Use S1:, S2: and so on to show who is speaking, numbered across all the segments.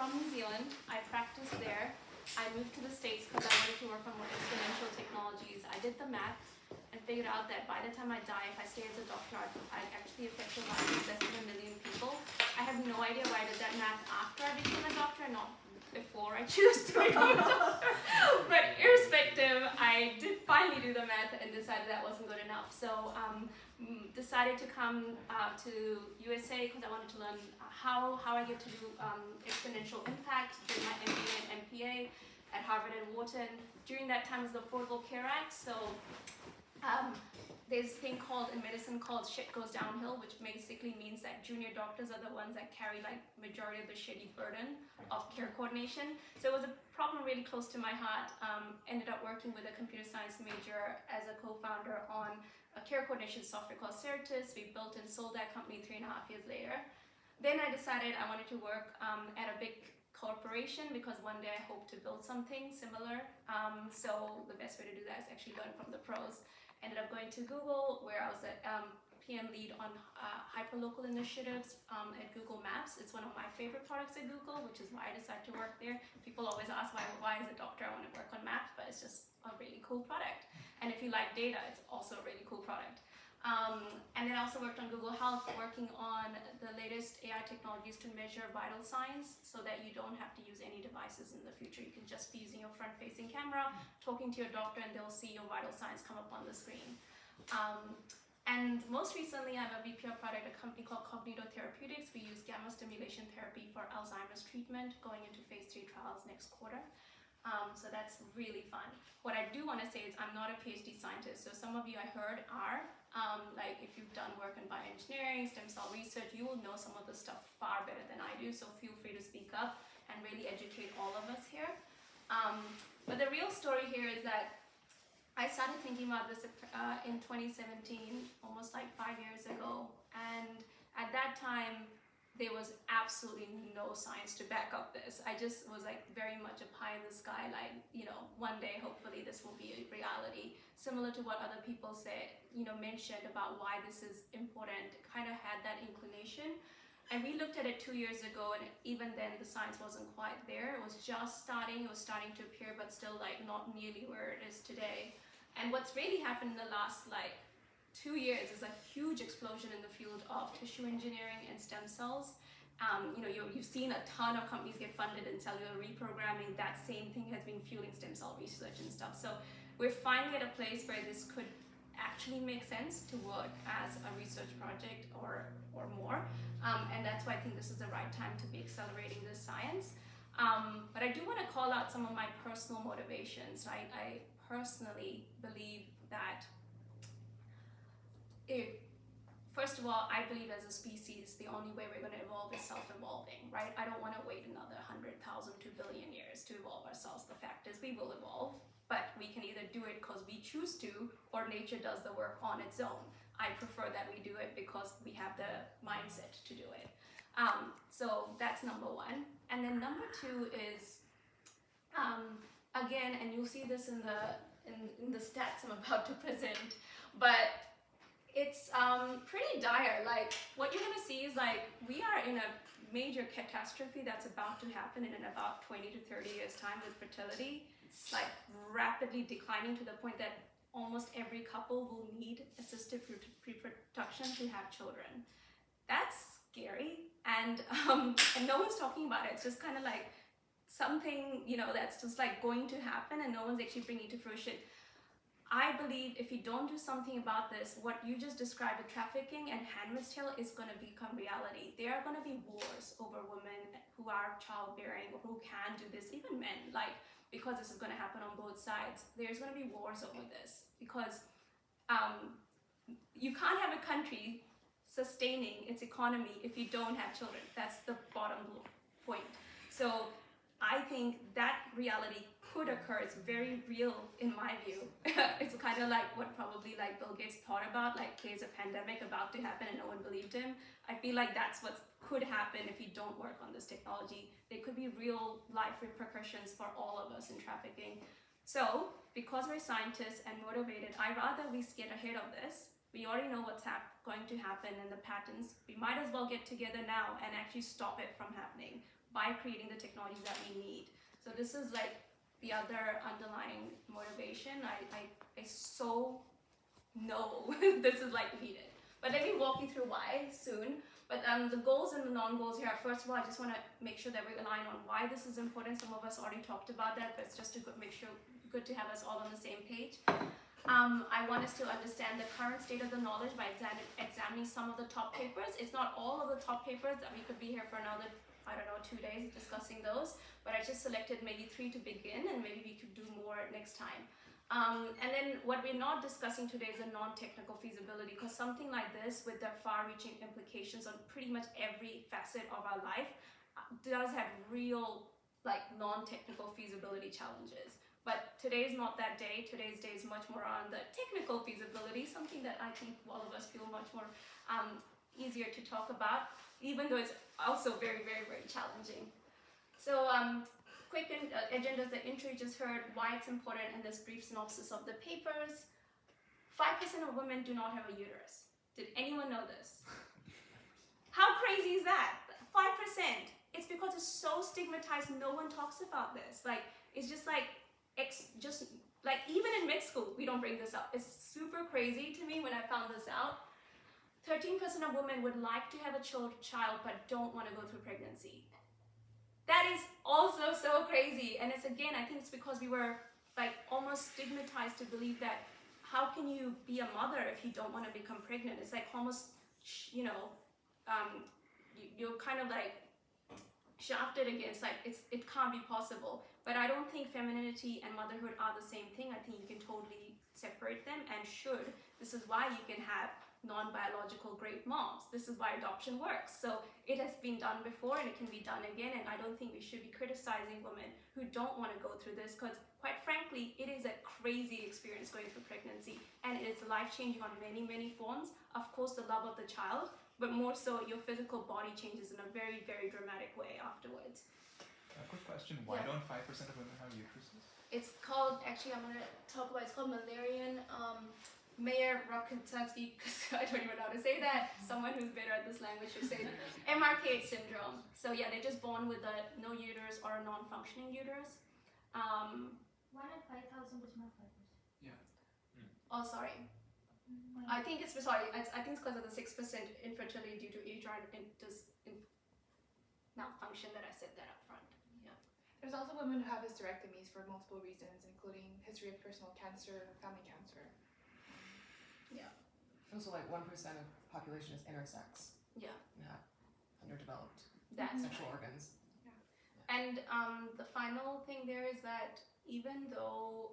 S1: from New Zealand. I practiced there. I moved to the States because I wanted to work on more exponential technologies. I did the math and figured out that by the time I die, if I stay as a doctor, I'd actually affect the lives of less than 1 million people. I have no idea why I did that math after I became a doctor, not before I choose to become a doctor. But irrespective, I did finally do the math and decided that wasn't good enough. So decided to come to USA because I wanted to learn how I get to do exponential impact. Did my MBA and MPA at Harvard and Wharton. During that time was the Affordable Care Act, so there's a thing called in medicine called shit goes downhill, which basically means that junior doctors are the ones that carry like majority of the shitty burden of care coordination. So it was a problem really close to my heart. Ended up working with a computer science major as a co-founder on a care coordination software called Certus. We built and sold that company 3.5 years later. Then I decided I wanted to work at a big corporation because one day I hope to build something similar. So the best way to do that is actually learn from the pros. Ended up going to Google, where I was a PM lead on hyperlocal initiatives at Google Maps. It's one of my favorite products at Google, which is why I decided to work there. People always ask why as a doctor I want to work on maps, but it's just a really cool product. And if you like data, it's also a really cool product. And then I also worked on Google Health, working on the latest AI technologies to measure vital signs so that you don't have to use any devices in the future. You can just be using your front-facing camera, talking to your doctor, and they'll see your vital signs come up on the screen. And most recently, I'm a VP of product at a company called Cognito Therapeutics. We use gamma stimulation therapy for Alzheimer's treatment, going into phase 3 trials next quarter. So that's really fun. What I do want to say is I'm not a PhD scientist. So some of you I heard are, like if you've done work in bioengineering, stem cell research, you will know some of the stuff far better than I do. So feel free to speak up and really educate all of us here. But the real story here is that I started thinking about this in 2017, almost like 5 years ago. And at that time, there was absolutely no science to back up this. I just was like very much a pie in the sky, like, you know, one day hopefully this will be a reality. Similar to what other people said, you know, mentioned about why this is important, kind of had that inclination. And we looked at it 2 years ago, and even then the science wasn't quite there. It was just starting, it was starting to appear, but still like not nearly where it is today. And what's really happened in the last like 2 years is a huge explosion in the field of tissue engineering and stem cells. You know, you've seen a ton of companies get funded in cellular reprogramming. That same thing has been fueling stem cell research and stuff. So we're finally at a place where this could actually make sense to work as a research project or more. And that's why I think this is the right time to be accelerating this science. But I do want to call out some of my personal motivations, right? I personally believe that first of all, I believe as a species, the only way we're going to evolve is self-evolving, right? I don't want to wait another 100,000 to a billion years to evolve ourselves. The fact is we will evolve, but we can either do it because we choose to, or nature does the work on its own. I prefer that we do it because we have the mindset to do it. So that's number one. And then number two is, again, and you'll see this in the stats I'm about to present, but it's pretty dire. Like what you're gonna see is like we are in a major catastrophe that's about to happen in about 20 to 30 years time with fertility. It's like rapidly declining to the point that almost every couple will need assisted reproduction to have children. That's scary, and no one's talking about it. It's just kind of like something, you know, that's just like going to happen and no one's actually bringing it to fruition. I believe if you don't do something about this, what you just described with trafficking and Handmaid's Tale is going to become reality. There are going to be wars over women who are childbearing or who can do this, even men, like, because this is going to happen on both sides. There's going to be wars over this because you can't have a country sustaining its economy if you don't have children. That's the bottom point. So I think that reality could occur. It's very real in my view. It's kind of like what probably like Bill Gates thought about, like there's a pandemic about to happen and no one believed him. I feel like that's what could happen if you don't work on this technology. There could be real life repercussions for all of us in trafficking. So because we're scientists and motivated, I'd rather we get ahead of this. We already know what's going to happen and the patterns. We might as well get together now and actually stop it from happening. by creating the technologies that we need. So this is like the other underlying motivation. I so know this is like needed. But let me walk you through why soon. But the goals and the non-goals here, first of all, I just want to make sure that we align on why this is important. Some of us already talked about that, but it's just to make sure, good to have us all on the same page. I want us to understand the current state of the knowledge by examining some of the top papers. It's not all of the top papers, that we could be here for another, I don't know, 2 days discussing those, but I just selected maybe 3 to begin, and maybe we could do more next time. And then what we're not discussing today is a non-technical feasibility, because something like this with the far-reaching implications on pretty much every facet of our life does have real like non-technical feasibility challenges. But today's not that day. Today's day is much more on the technical feasibility, something that I think all of us feel much more easier to talk about, even though it's also very, very, very challenging. So quick agendas, the intro you just heard, why it's important, and this brief synopsis of the papers. 5% of women do not have a uterus. Did anyone know this? How crazy is that? 5%. It's because it's so stigmatized, no one talks about this. Like, it's just like, even in med school, we don't bring this up. It's super crazy to me when I found this out. 13% of women would like to have a child but don't want to go through pregnancy. That is also so crazy. And it's, again, I think it's because we were like almost stigmatized to believe that how can you be a mother if you don't want to become pregnant? It's like almost, you're kind of like shafted against, like it can't be possible. But I don't think femininity and motherhood are the same thing. I think you can totally separate them, and should. This is why you can have non-biological great moms. This is why adoption works. So it has been done before, and it can be done again, and I don't think we should be criticizing women who don't want to go through this, because quite frankly, it is a crazy experience going through pregnancy, and it is life-changing on many, many forms. Of course, the love of the child, but more so your physical body changes in a very, very dramatic way afterwards.
S2: A quick question, why don't 5% of women have uteruses?
S1: It's called, actually I'm going to talk about, it's called Malarian Mayer-Rokitansky, because I don't even know how to say that. Someone who's better at this language should say MRK syndrome. So yeah, they're just born with no uterus or a non-functioning uterus.
S3: 1 in 5,000 is not 5%.
S2: Yeah.
S1: Oh, sorry. I think it's because of the 6% infertility due to age or malfunction that I said that up front. Yeah.
S4: There's also women who have hysterectomies for multiple reasons, including history of personal cancer, family cancer.
S1: Yeah.
S5: Also, like 1% of population is intersex.
S1: Yeah.
S5: Not underdeveloped
S1: That's
S5: sexual
S1: right.
S5: organs.
S4: Yeah.
S1: And the final thing there is that even though,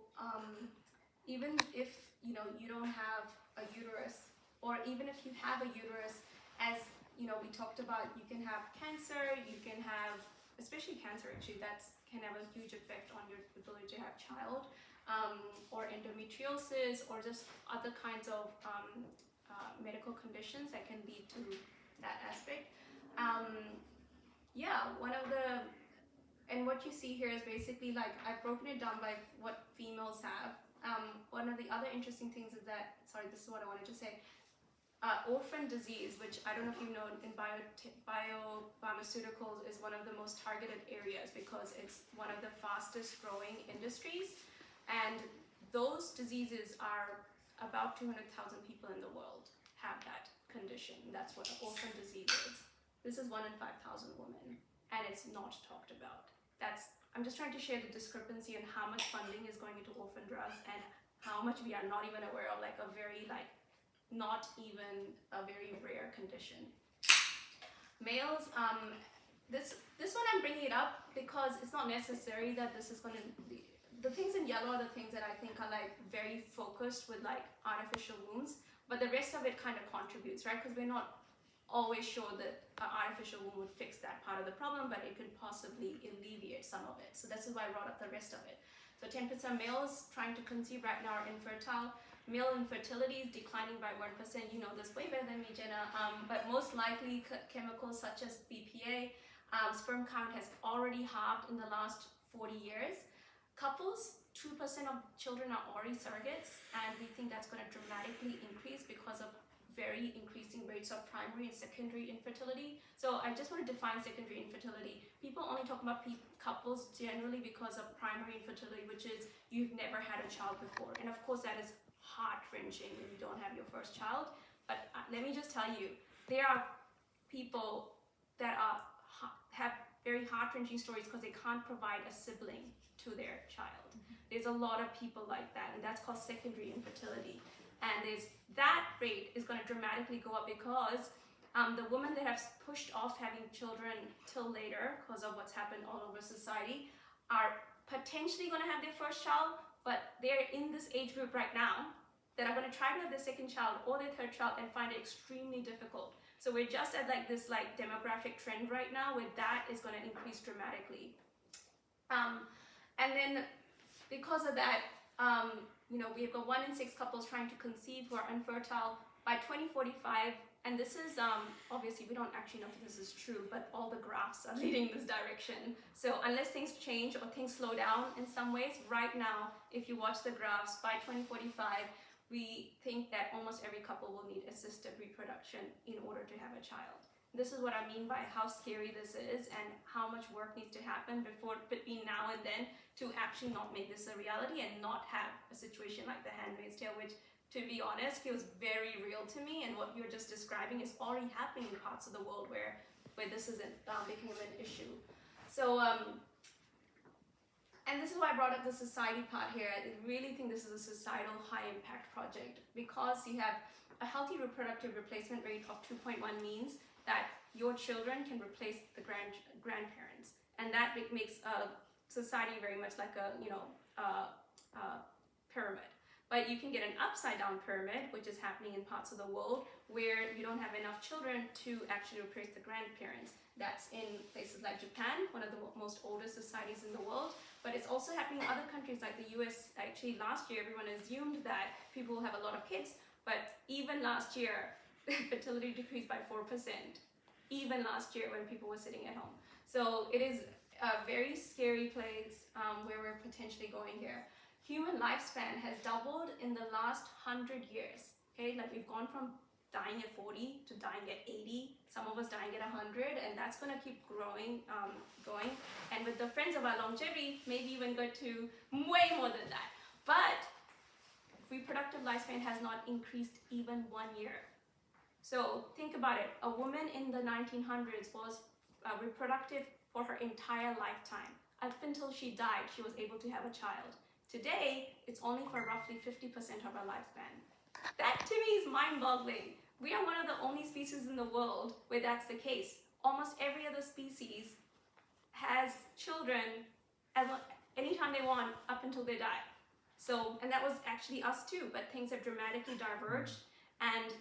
S1: even if you don't have a uterus, or even if you have a uterus, as we talked about, you can have cancer, you can have, especially cancer actually, that can have a huge effect on your ability to have child, or endometriosis, or just other kinds of medical conditions that can lead to that aspect. Yeah, and what you see here is basically like, I've broken it down by what females have. One of the other interesting things is that, sorry, this is what I wanted to say, orphan disease, which I don't know if you know, in biopharmaceuticals is one of the most targeted areas because it's one of the fastest growing industries, and those diseases are about 200,000 people in the world have that condition. That's what an orphan disease is. This is 1 in 5,000 women, and it's not talked about. I'm just trying to share the discrepancy in how much funding is going into orphan drugs and how much we are not even aware of, like a very not even a very rare condition. Males, this one I'm bringing it up because it's not necessary that this is going to be, the things in yellow are the things that I think are like very focused with like artificial wombs, but the rest of it kind of contributes, right? Because we're not always sure that an artificial womb would fix that part of the problem, but it could possibly alleviate some of it. So this is why I brought up the rest of it. So 10% males trying to conceive right now are infertile. Male infertility is declining by 1%. You know this way better than me, Jenna. But most likely chemicals such as BPA, sperm count has already halved in the last 40 years. Couples, 2% of children are already surrogates, and we think that's going to dramatically increase because of very increasing rates of primary and secondary infertility. So I just want to define secondary infertility. People only talk about couples generally because of primary infertility, which is you've never had a child before. And of course that is heart-wrenching when you don't have your first child. But let me just tell you, there are people that have very heart-wrenching stories because they can't provide a sibling to their child. There's a lot of people like that, and that's called secondary infertility. And that rate is going to dramatically go up because the women that have pushed off having children till later because of what's happened all over society are potentially going to have their first child, but they're in this age group right now that are going to try to have their second child or their third child and find it extremely difficult. So we're just at this demographic trend right now where that is going to increase dramatically. And then because of that, we've got 1 in 6 couples trying to conceive who are infertile by 2045. And this is, obviously we don't actually know if this is true, but all the graphs are leading this direction. So unless things change or things slow down in some ways, right now, if you watch the graphs, by 2045, we think that almost every couple will need assisted reproduction in order to have a child. This is what I mean by how scary this is and how much work needs to happen between now and then to actually not make this a reality and not have a situation like The Handmaid's Tale, which, to be honest, feels very real to me. And what you're just describing is already happening in parts of the world where this isn't becoming an issue. So, and this is why I brought up the society part here. I really think this is a societal high-impact project because you have a healthy reproductive replacement rate of 2.1 means that your children can replace the grandparents, and that makes society very much like a pyramid. But you can get an upside-down pyramid, which is happening in parts of the world where you don't have enough children to actually replace the grandparents. That's in places like Japan, one of the most oldest societies in the world. But it's also happening in other countries like the US. Actually, last year, everyone assumed that people will have a lot of kids. But even last year, fertility decreased by 4%. Even last year when people were sitting at home. So it is a very scary place where we're potentially going here. Human lifespan has doubled in the last 100 years. Okay, we've gone from dying at 40 to dying at 80. Some of us dying at 100, and that's going to keep going. And with the friends of our longevity, maybe even go to way more than that. But reproductive lifespan has not increased even 1 year. So think about it. A woman in the 1900s was reproductive for her entire lifetime. Up until she died, she was able to have a child. Today, it's only for roughly 50% of her lifespan. That to me is mind-boggling. We are one of the only species in the world where that's the case. Almost every other species has children anytime they want up until they die. So, and that was actually us too, but things have dramatically diverged. And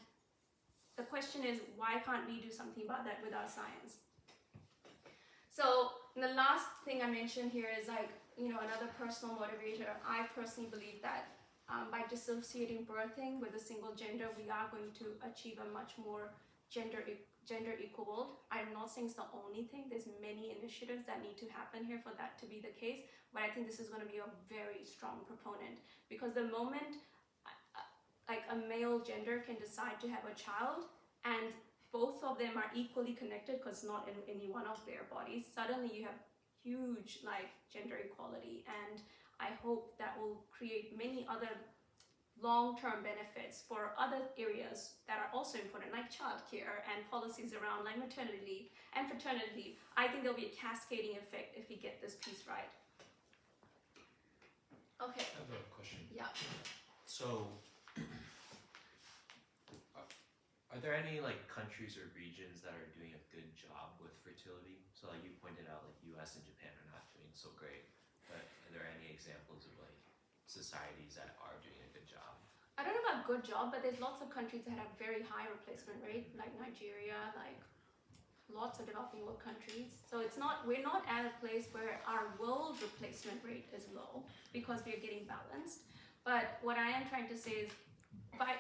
S1: the question is, why can't we do something about that with our science? So the last thing I mentioned here is another personal motivator. I personally believe that by dissociating birthing with a single gender, we are going to achieve a much more gender equal world. I'm not saying it's the only thing. There's many initiatives that need to happen here for that to be the case. But I think this is going to be a very strong proponent because the moment a male gender can decide to have a child and both of them are equally connected because not in any one of their bodies, suddenly you have huge gender equality, and I hope that will create many other long-term benefits for other areas that are also important, like childcare and policies around maternity leave and paternity leave. I think there'll be a cascading effect if we get this piece right. Okay.
S6: I have a question.
S1: Yeah.
S6: So, are there any countries or regions that are doing a good job with fertility? So you pointed out US and Japan are not doing so great, but are there any examples of societies that are doing a good job?
S1: I don't know about good job, but there's lots of countries that have very high replacement rate, like Nigeria, lots of developing world countries. So we're not at a place where our world replacement rate is low because we're getting balanced. But what I am trying to say is,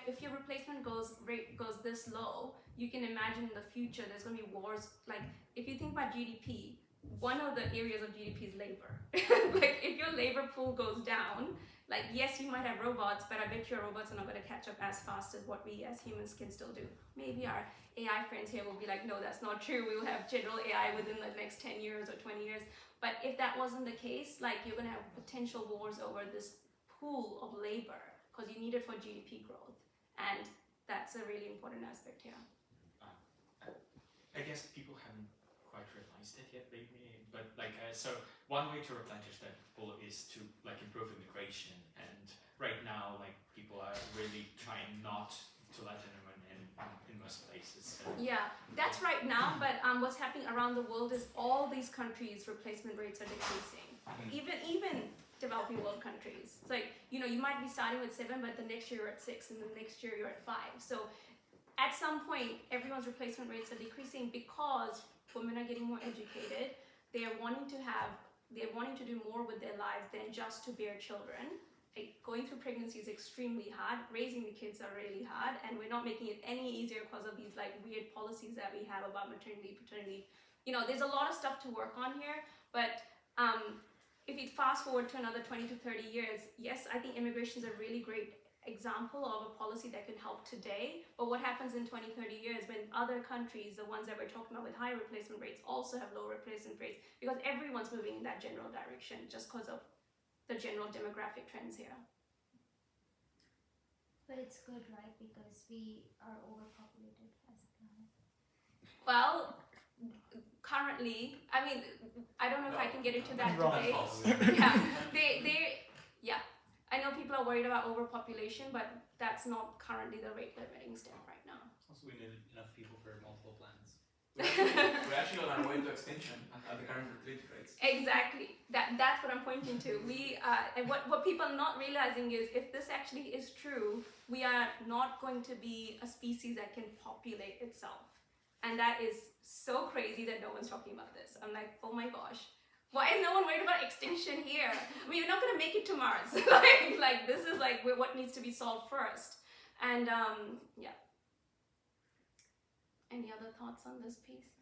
S1: if your replacement rate goes this low, you can imagine in the future there's going to be wars. If you think about GDP, one of the areas of GDP is labor. If your labor pool goes down, Like, yes, you might have robots, but I bet your robots are not going to catch up as fast as what we as humans can still do. Maybe our AI friends here will be like, no, that's not true. We will have general AI within the next 10 years or 20 years. But if that wasn't the case, like, you're going to have potential wars over this pool of labor because you need it for GDP growth. And that's a really important aspect here.
S7: I guess people haven't quite realized it yet, maybe. But like, so one way to replenish that pool is to like improve immigration. And right now, like people are really trying not to let anyone in most places. So.
S1: Yeah, that's right now. But what's happening around the world is all these countries' replacement rates are decreasing. Even developing world countries. It's like, you know, you might be starting with 7, but the next year you're at 6, and the next year you're at 5. So at some point, everyone's replacement rates are decreasing because women are getting more educated. They're wanting to do more with their lives than just to bear children. Like, going through pregnancy is extremely hard. Raising the kids are really hard, and we're not making it any easier because of these like weird policies that we have about maternity, paternity. You know, there's a lot of stuff to work on here, but if you fast forward to another 20 to 30 years, yes, I think immigration is a really great example of a policy that can help today. But what happens in 20, 30 years when other countries, the ones that we're talking about with high replacement rates, also have low replacement rates, because everyone's moving in that general direction just because of the general demographic trends here.
S3: But it's good, right? Because we are overpopulated as a planet.
S1: Well, currently, I mean, I don't know if I can get into that debate. Yeah, I know people are worried about overpopulation, but that's not currently the rate limiting step right now.
S8: Also, we need enough people for multiple plans.
S2: We're actually on our way to extinction at the current fertility rates.
S1: Exactly. That's what I'm pointing to. And what people are not realizing is if this actually is true, we are not going to be a species that can populate itself. And that is so crazy that no one's talking about this. I'm like, oh my gosh. Why is no one worried about extinction here? I mean, we're not going to make it to Mars. like this is like what needs to be solved first. And yeah. Any other thoughts on this piece?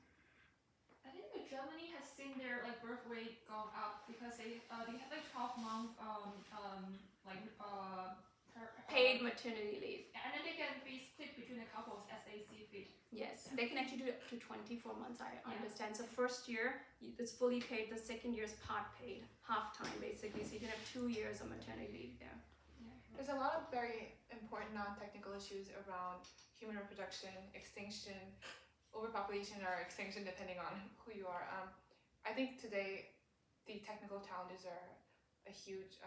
S9: I think that Germany has seen their like birth rate go up because they have like 12-month
S1: paid maternity leave.
S9: And then they can be split between the couples as they see fit.
S1: Yes, they can actually do it up to 24 months, I understand. So first year, it's fully paid. The second year is part paid, half time basically. So you can have 2 years of maternity leave there.
S9: Yeah.
S4: There's a lot of very important non-technical issues around human reproduction, extinction, overpopulation or extinction depending on who you are. I think today the technical challenges are a huge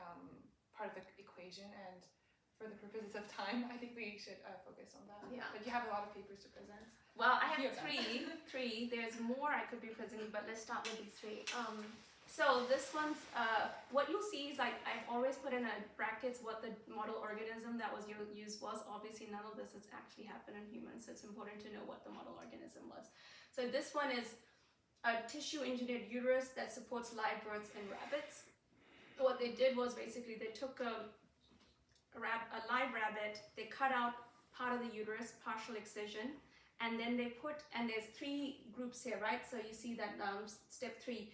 S4: part of the equation, and for the purposes of time, I think we should focus on that.
S1: Yeah.
S4: But you have a lot of papers to present.
S1: Well, I
S4: Few
S1: have
S4: of them.
S1: three. There's more I could be presenting, but let's start with these 3. So this one's, what you'll see is like, I've always put in a brackets what the model organism that was used was. Obviously none of this has actually happened in humans, so it's important to know what the model organism was. So this one is a tissue engineered uterus that supports live births in rabbits. What they did was basically they took a live rabbit, they cut out part of the uterus, partial excision, and then they and there's 3 groups here, right? So you see that step 3,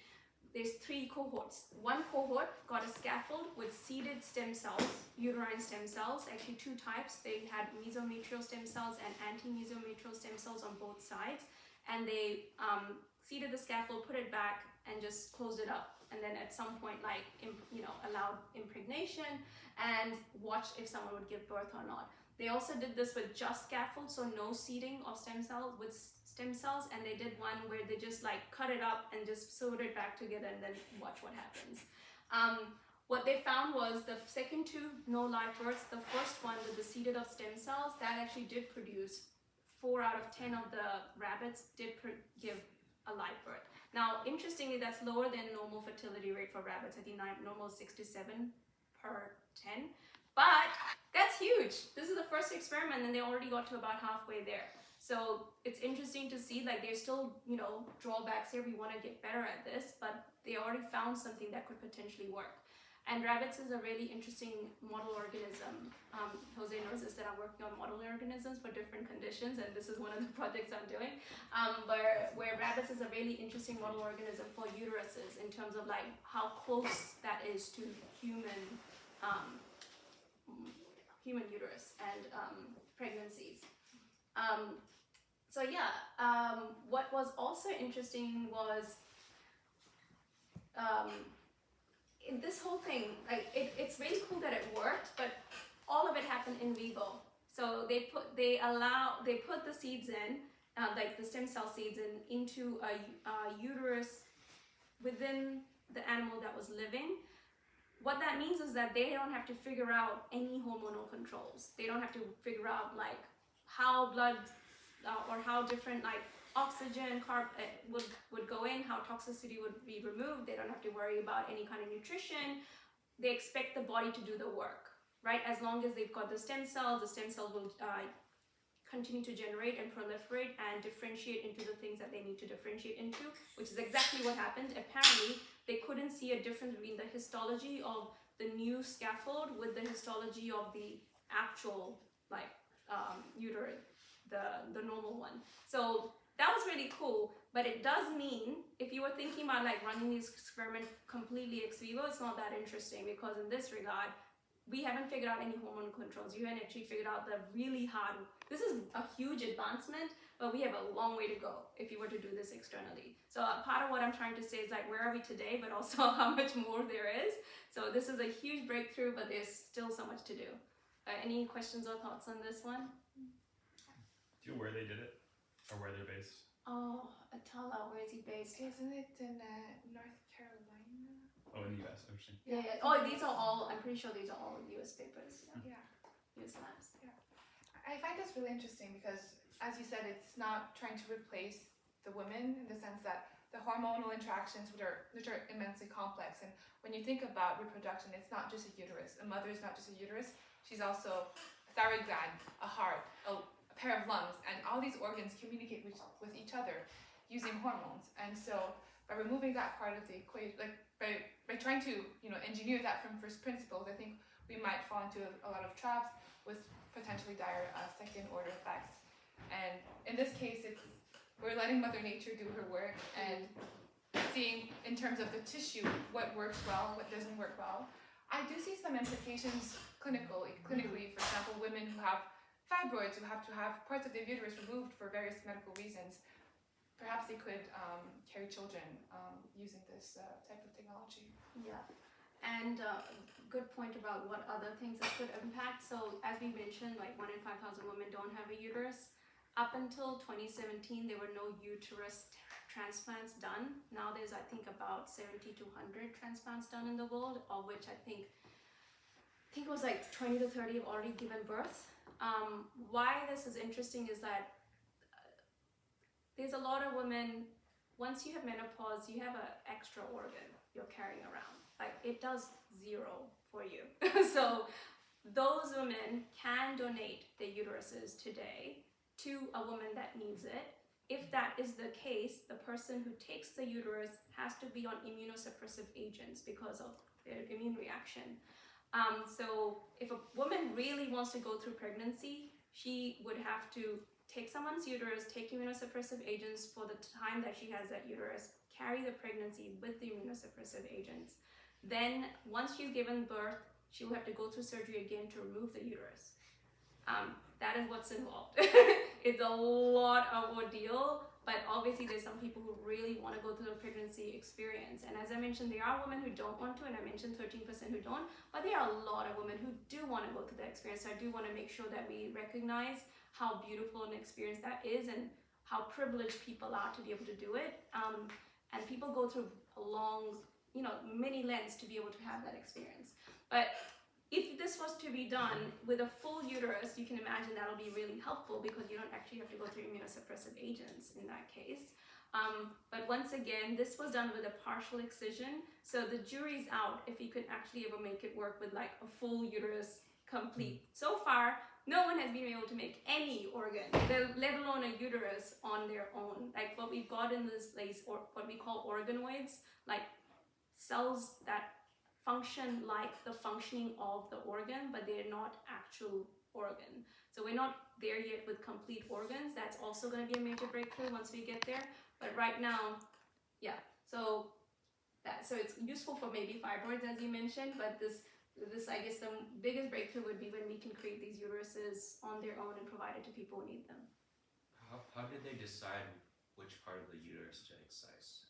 S1: there's 3 cohorts. One cohort got a scaffold with seeded stem cells, uterine stem cells, actually 2 types. They had mesometrial stem cells and anti-mesometrial stem cells on both sides, and they seeded the scaffold, put it back, and just closed it up. And then at some point, like, allowed impregnation and watched if someone would give birth or not. They also did this with just scaffold, so no seeding of stem cells with stem cells, and they did one where they just like cut it up and just sewed it back together and then watch what happens. What they found was the second 2, no live births. The first one with the seeded of stem cells, that actually did produce 4 out of 10 of the rabbits did give a live birth. Now, interestingly, that's lower than normal fertility rate for rabbits. I think normal is 6 to 7 per 10. But that's huge. This is the first experiment, and they already got to about halfway there. So it's interesting to see, like, there's still, drawbacks here. We want to get better at this, but they already found something that could potentially work. And rabbits is a really interesting model organism. Jose knows this, that I'm working on model organisms for different conditions, and this is one of the projects I'm doing, where rabbits is a really interesting model organism for uteruses in terms of like how close that is to human human uterus and pregnancies. So yeah, what was also interesting was in this whole thing, like it's really cool that it worked, but all of it happened in vivo. So they put the seeds in, like the stem cell seeds into a uterus within the animal that was living. What that means is that they don't have to figure out any hormonal controls. They don't have to figure out like how blood or how different like oxygen would go in, how toxicity would be removed. They don't have to worry about any kind of nutrition. They expect the body to do the work, right? As long as they've got the stem cells will continue to generate and proliferate and differentiate into the things that they need to differentiate into, which is exactly what happened. Apparently, they couldn't see a difference between the histology of the new scaffold with the histology of the actual like uterus, the normal one. So that was really cool, but it does mean if you were thinking about like running these experiments completely ex vivo, it's not that interesting, because in this regard, we haven't figured out any hormone controls. You haven't actually figured out the really hard. This is a huge advancement, but we have a long way to go if you were to do this externally. So part of what I'm trying to say is like, where are we today, but also how much more there is. So this is a huge breakthrough, but there's still so much to do. Any questions or thoughts on this one?
S8: Do you know where they did it? Or where they're based?
S1: Oh, Atala, where is he based?
S4: Isn't it in North Carolina?
S8: Oh, in the US, interesting.
S1: Yeah. Oh, these are all, I'm pretty sure these are all US papers.
S4: Yeah.
S1: US labs.
S4: I find this really interesting because, as you said, it's not trying to replace the women in the sense that the hormonal interactions, which are immensely complex. And when you think about reproduction, it's not just a uterus. A mother is not just a uterus. She's also a thyroid gland, a heart, a pair of lungs, and all these organs communicate with each other using hormones. And so by removing that part of the equation, like by trying to engineer that from first principles, I think we might fall into a lot of traps with potentially dire second order effects. And in this case, we're letting Mother Nature do her work and seeing in terms of the tissue what works well, what doesn't work well. I do see some implications clinically. For example, women who have fibroids, who have to have parts of their uterus removed for various medical reasons, perhaps they could carry children using this type of technology.
S1: Yeah, and good point about what other things it could impact. So as we mentioned, like 1 in 5,000 women don't have a uterus. Up until 2017, there were no uterus transplants done. Now there's, I think, about 70 to 100 transplants done in the world, of which I think it was like 20 to 30 have already given birth. Why this is interesting is that there's a lot of women, once you have menopause, you have an extra organ you're carrying around. Like, it does zero for you. So those women can donate their uteruses today to a woman that needs it. If that is the case, the person who takes the uterus has to be on immunosuppressive agents because of their immune reaction. So if a woman really wants to go through pregnancy, she would have to take someone's uterus, take immunosuppressive agents for the time that she has that uterus, carry the pregnancy with the immunosuppressive agents. Then once she's given birth, she will have to go through surgery again to remove the uterus. That is what's involved. It's a lot of ordeal, but obviously there's some people who really want to go through the pregnancy experience. And as I mentioned, there are women who don't want to, and I mentioned 13% who don't, but there are a lot of women who do want to go through that experience. So I do want to make sure that we recognize how beautiful an experience that is and how privileged people are to be able to do it. And people go through a long, many lengths to be able to have that experience. But if this was to be done with a full uterus, you can imagine that'll be really helpful because you don't actually have to go through immunosuppressive agents in that case. But once again, this was done with a partial excision, so the jury's out if you could actually ever make it work with like a full uterus complete. So far, no one has been able to make any organ, let alone a uterus, on their own. Like what we've got in this place, or what we call organoids, like cells that function like the functioning of the organ, but they're not actual organ. So we're not there yet with complete organs. That's also going to be a major breakthrough once we get there. But right now, yeah. So it's useful for maybe fibroids, as you mentioned, but this this, I guess, the biggest breakthrough would be when we can create these uteruses on their own and provide it to people who need them.
S6: How did they decide which part of the uterus to excise?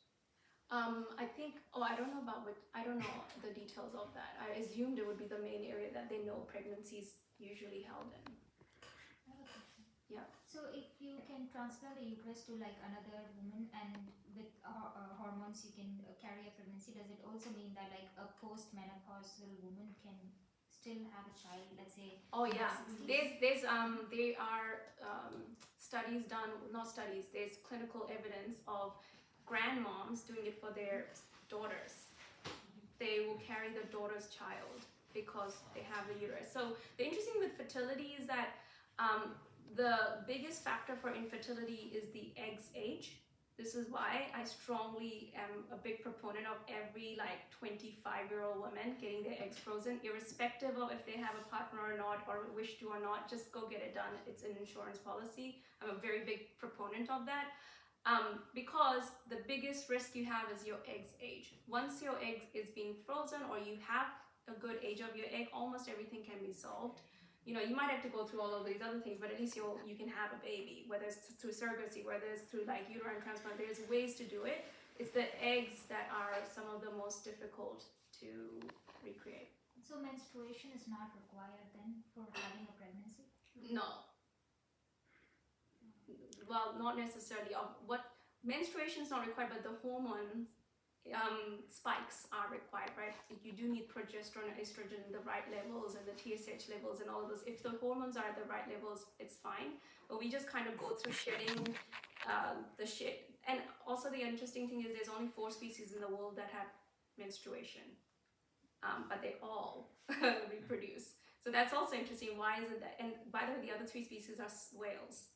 S1: I think, I don't know I don't know the details of that. I assumed it would be the main area that they know pregnancies usually held in.
S3: I have a question.
S1: Yeah.
S3: So if you can transplant a uterus to like another woman and with hormones you can carry a pregnancy, does it also mean that like a post-menopausal woman can still have a child, let's say?
S1: Oh
S3: in her
S1: yeah,
S3: 60s?
S1: there are studies done, not studies, there's clinical evidence of grandmoms doing it for their daughters. They will carry the daughter's child because they have a uterus. So the interesting with fertility is that the biggest factor for infertility is the egg's age. This is why I strongly am a big proponent of every like 25-year-old woman getting their eggs frozen, irrespective of if they have a partner or not, or wish to or not. Just go get it done. It's an insurance policy. I'm a very big proponent of that. Because the biggest risk you have is your egg's age. Once your egg is being frozen or you have a good age of your egg, almost everything can be solved. You know, you might have to go through all of these other things, but at least you can have a baby, whether it's through surrogacy, whether it's through like uterine transplant. There's ways to do it. It's the eggs that are some of the most difficult to recreate.
S3: So menstruation is not required then for having a pregnancy?
S1: No. Well, not necessarily. What menstruation is not required, but the hormone spikes are required, right? You do need progesterone and estrogen in the right levels and the TSH levels and all of those. If the hormones are at the right levels, it's fine. But we just kind of go through shedding the shit. And also the interesting thing is there's only 4 species in the world that have menstruation, but they all reproduce. So that's also interesting. Why is it that? And by the way, the other 3 species are whales.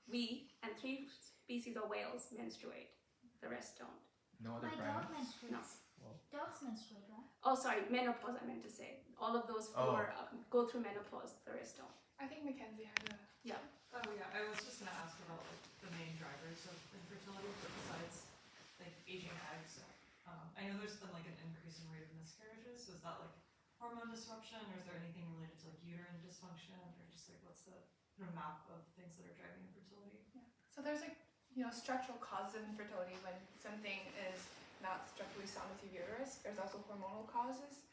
S1: We and 3 species of whales menstruate. The rest don't.
S2: No other
S3: My dog
S2: primates?
S3: menstruates.
S2: Well,
S3: Dogs menstruate, right?
S1: Oh, sorry, menopause. I meant to say. All of those 4 go through menopause. The rest don't.
S4: I think Mackenzie had a.
S1: Yeah.
S10: Oh yeah, I was just gonna ask about like the main drivers of infertility, but besides like aging eggs. I know there's been like an increase in rate of miscarriages. So is that like hormone disruption, or is there anything related to like uterine dysfunction, or just like what's the map of things that are driving infertility?
S4: So there's like, structural causes of infertility when something is not structurally sound with your uterus. There's also hormonal causes.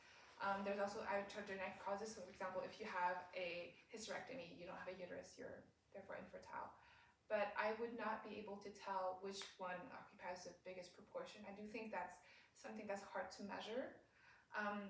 S4: There's also iatrogenic causes. So for example, if you have a hysterectomy, you don't have a uterus, you're therefore infertile. But I would not be able to tell which one occupies the biggest proportion. I do think that's something that's hard to measure. And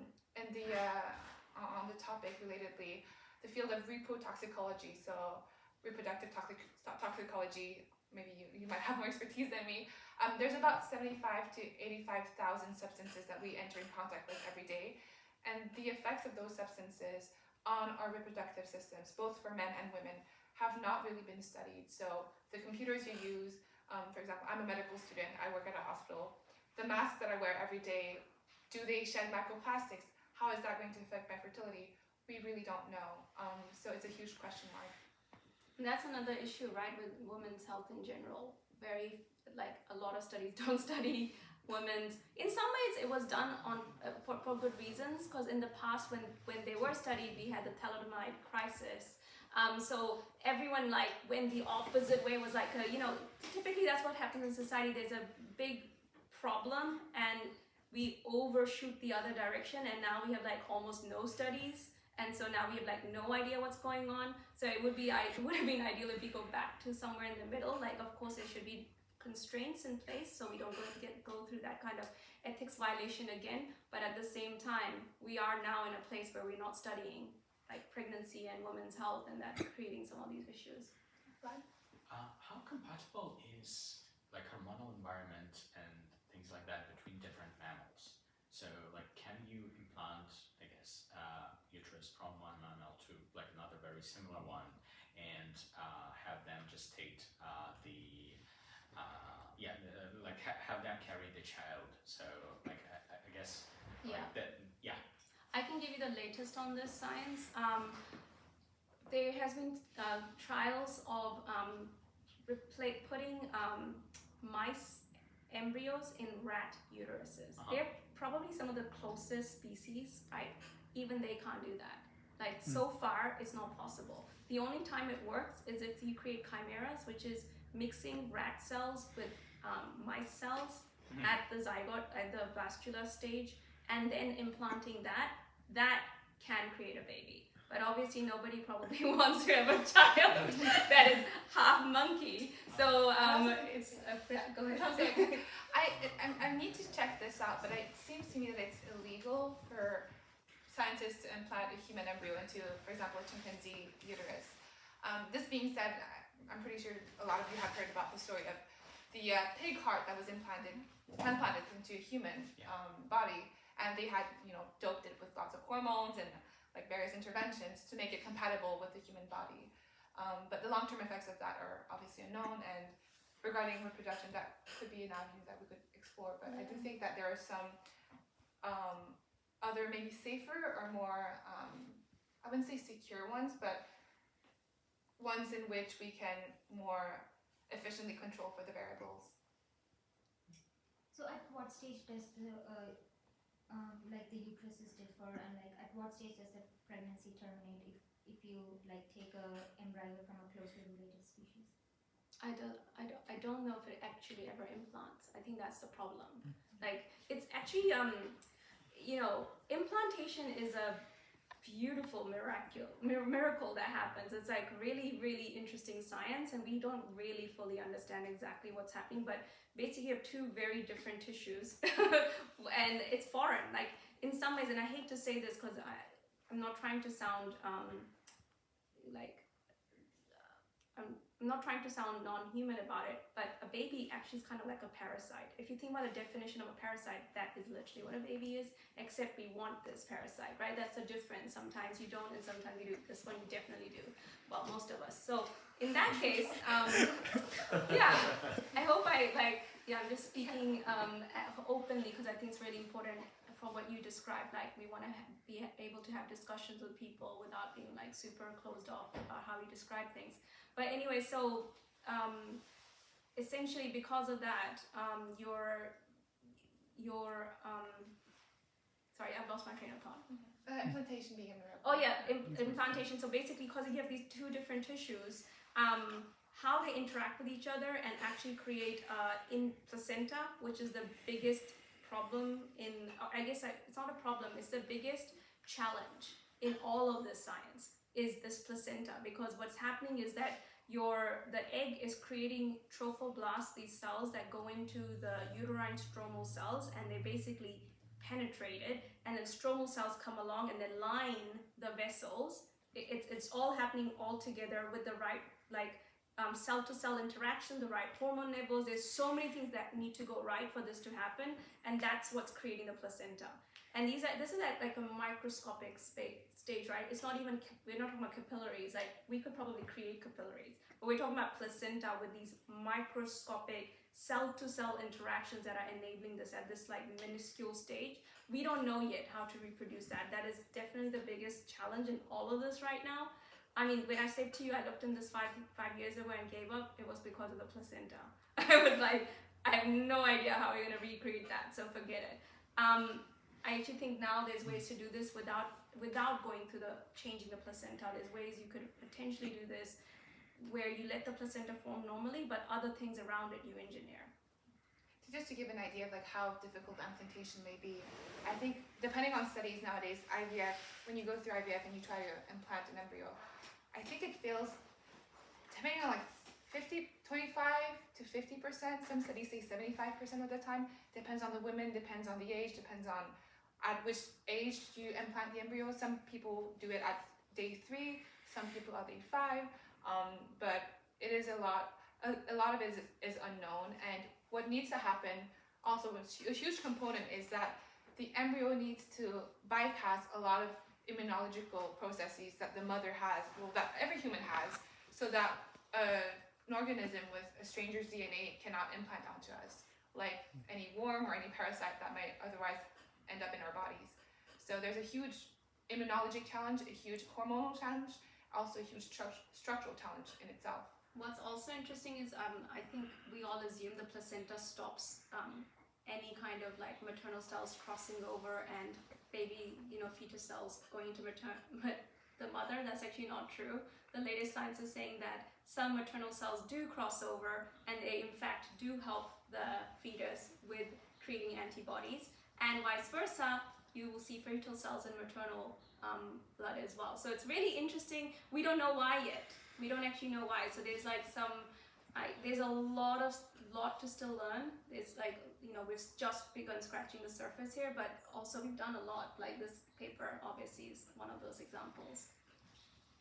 S4: on the topic relatedly, the field of reprotoxicology, so reproductive toxicology, maybe you might have more expertise than me. There's about 75 to 85,000 substances that we enter in contact with every day. And the effects of those substances on our reproductive systems, both for men and women, have not really been studied. So the computers you use, for example, I'm a medical student, I work at a hospital. The masks that I wear every day, do they shed microplastics? How is that going to affect my fertility? We really don't know. So it's a huge question mark.
S1: And that's another issue, right, with women's health in general. A lot of studies don't study women's. In some ways, it was done for good reasons, because in the past, when they were studied, we had the thalidomide crisis. So everyone went the opposite way. Was typically that's what happens in society. There's a big problem, and we overshoot the other direction, and now we have almost no studies. And so now we have no idea what's going on. So it would have been ideal if we go back to somewhere in the middle. Of course, there should be constraints in place so we don't go through that kind of ethics violation again. But at the same time, we are now in a place where we're not studying pregnancy and women's health, and that's creating some of these issues.
S8: How compatible is hormonal environment and things like that between different mammals? So can you implant, I guess, uterus from one mammal to another very similar one, and have them gestate have them carry the child? So I guess
S1: I can give you the latest on this science. There has been trials of putting mice embryos in rat uteruses. They're probably some of the closest species, right? even they can't do that. Like so far, it's not possible. The only time it works is if you create chimeras, which is mixing rat cells with mice cells at the zygote, at the vascular stage, and then implanting that. That can create a baby. But obviously nobody probably wants to have a child that is half monkey. So it's go ahead.
S4: I need to check this out, but it seems to me that it's illegal for scientists to implant a human embryo into, for example, a chimpanzee uterus. This being said, I'm pretty sure a lot of you have heard about the story of the pig heart that was transplanted into a human body, and they had, doped it with lots of hormones and like various interventions to make it compatible with the human body. But the long-term effects of that are obviously unknown, and regarding reproduction, that could be an avenue that we could explore. But I do think that there are some other maybe safer or more, I wouldn't say secure ones, but ones in which we can more efficiently control for the variables.
S3: So at what stage does the the uteruses differ, and like at what stage does the pregnancy terminate if you like take a embryo from a closely related species?
S1: I don't know if it actually ever implants. I think that's the problem. Like it's actually implantation is a beautiful miracle that happens. It's like really, really interesting science, and we don't really fully understand exactly what's happening, but basically you have two very different tissues and it's foreign, like in some ways, and I hate to say this because I'm not trying to sound I'm not trying to sound non-human about it, but a baby actually is kind of like a parasite. If you think about the definition of a parasite, that is literally what a baby is, except we want this parasite, right? That's the difference. Sometimes you don't, and sometimes you do. This one you definitely do. Well, most of us. So in that case, I hope I'm just speaking openly because I think it's really important for what you described. Like we want to be able to have discussions with people without being like super closed off about how we describe things. But anyway, so essentially because of that, sorry, I've lost my train of thought.
S4: Implantation being a miracle.
S1: Oh yeah, implantation. So basically, because you have these two different tissues, how they interact with each other and actually create in placenta, which is the biggest problem in. I guess it's not a problem. It's the biggest challenge in all of this science. Is this placenta, because what's happening is that the egg is creating trophoblasts, these cells that go into the uterine stromal cells, and they basically penetrate it, and then stromal cells come along and then line the vessels. It's all happening all together with the right cell-to-cell interaction, the right hormone levels. There's so many things that need to go right for this to happen, and that's what's creating the placenta. And this is at like a microscopic stage, right? It's not even, we're not talking about capillaries. Like we could probably create capillaries, but we're talking about placenta with these microscopic cell-to-cell interactions that are enabling this at this like minuscule stage. We don't know yet how to reproduce that. That is definitely the biggest challenge in all of this right now. I mean, when I said to you, I looked in this five years ago and gave up, it was because of the placenta. I was like, I have no idea how we're gonna recreate that, so forget it. I actually think now there's ways to do this without going through the changing the placenta. There's ways you could potentially do this where you let the placenta form normally, but other things around it you engineer.
S4: So just to give an idea of like how difficult implantation may be, I think depending on studies nowadays, IVF, when you go through IVF and you try to implant an embryo, I think it fails depending on like 25 to 50%. Some studies say 75% of the time. Depends on the women, depends on the age, depends on at which age you implant the embryo. Some people do it at day 3, some people at day 5, but it is a lot of it is unknown. And what needs to happen, also a huge component, is that the embryo needs to bypass a lot of immunological processes that the mother has, well, that every human has, so that an organism with a stranger's DNA cannot implant onto us, like any worm or any parasite that might otherwise end up in our bodies. So there's a huge immunologic challenge, a huge hormonal challenge, also a huge structural challenge in itself.
S1: What's also interesting is I think we all assume the placenta stops any kind of like maternal cells crossing over and baby, fetus cells going into the mother. That's actually not true. The latest science is saying that some maternal cells do cross over and they in fact do help the fetus with creating antibodies, and vice versa. You will see fetal cells in maternal blood as well. So it's really interesting. We don't know why yet. We don't actually know why. So there's like there's a lot to still learn. It's like, we've just begun scratching the surface here, but also we've done a lot. Like this paper obviously is one of those examples.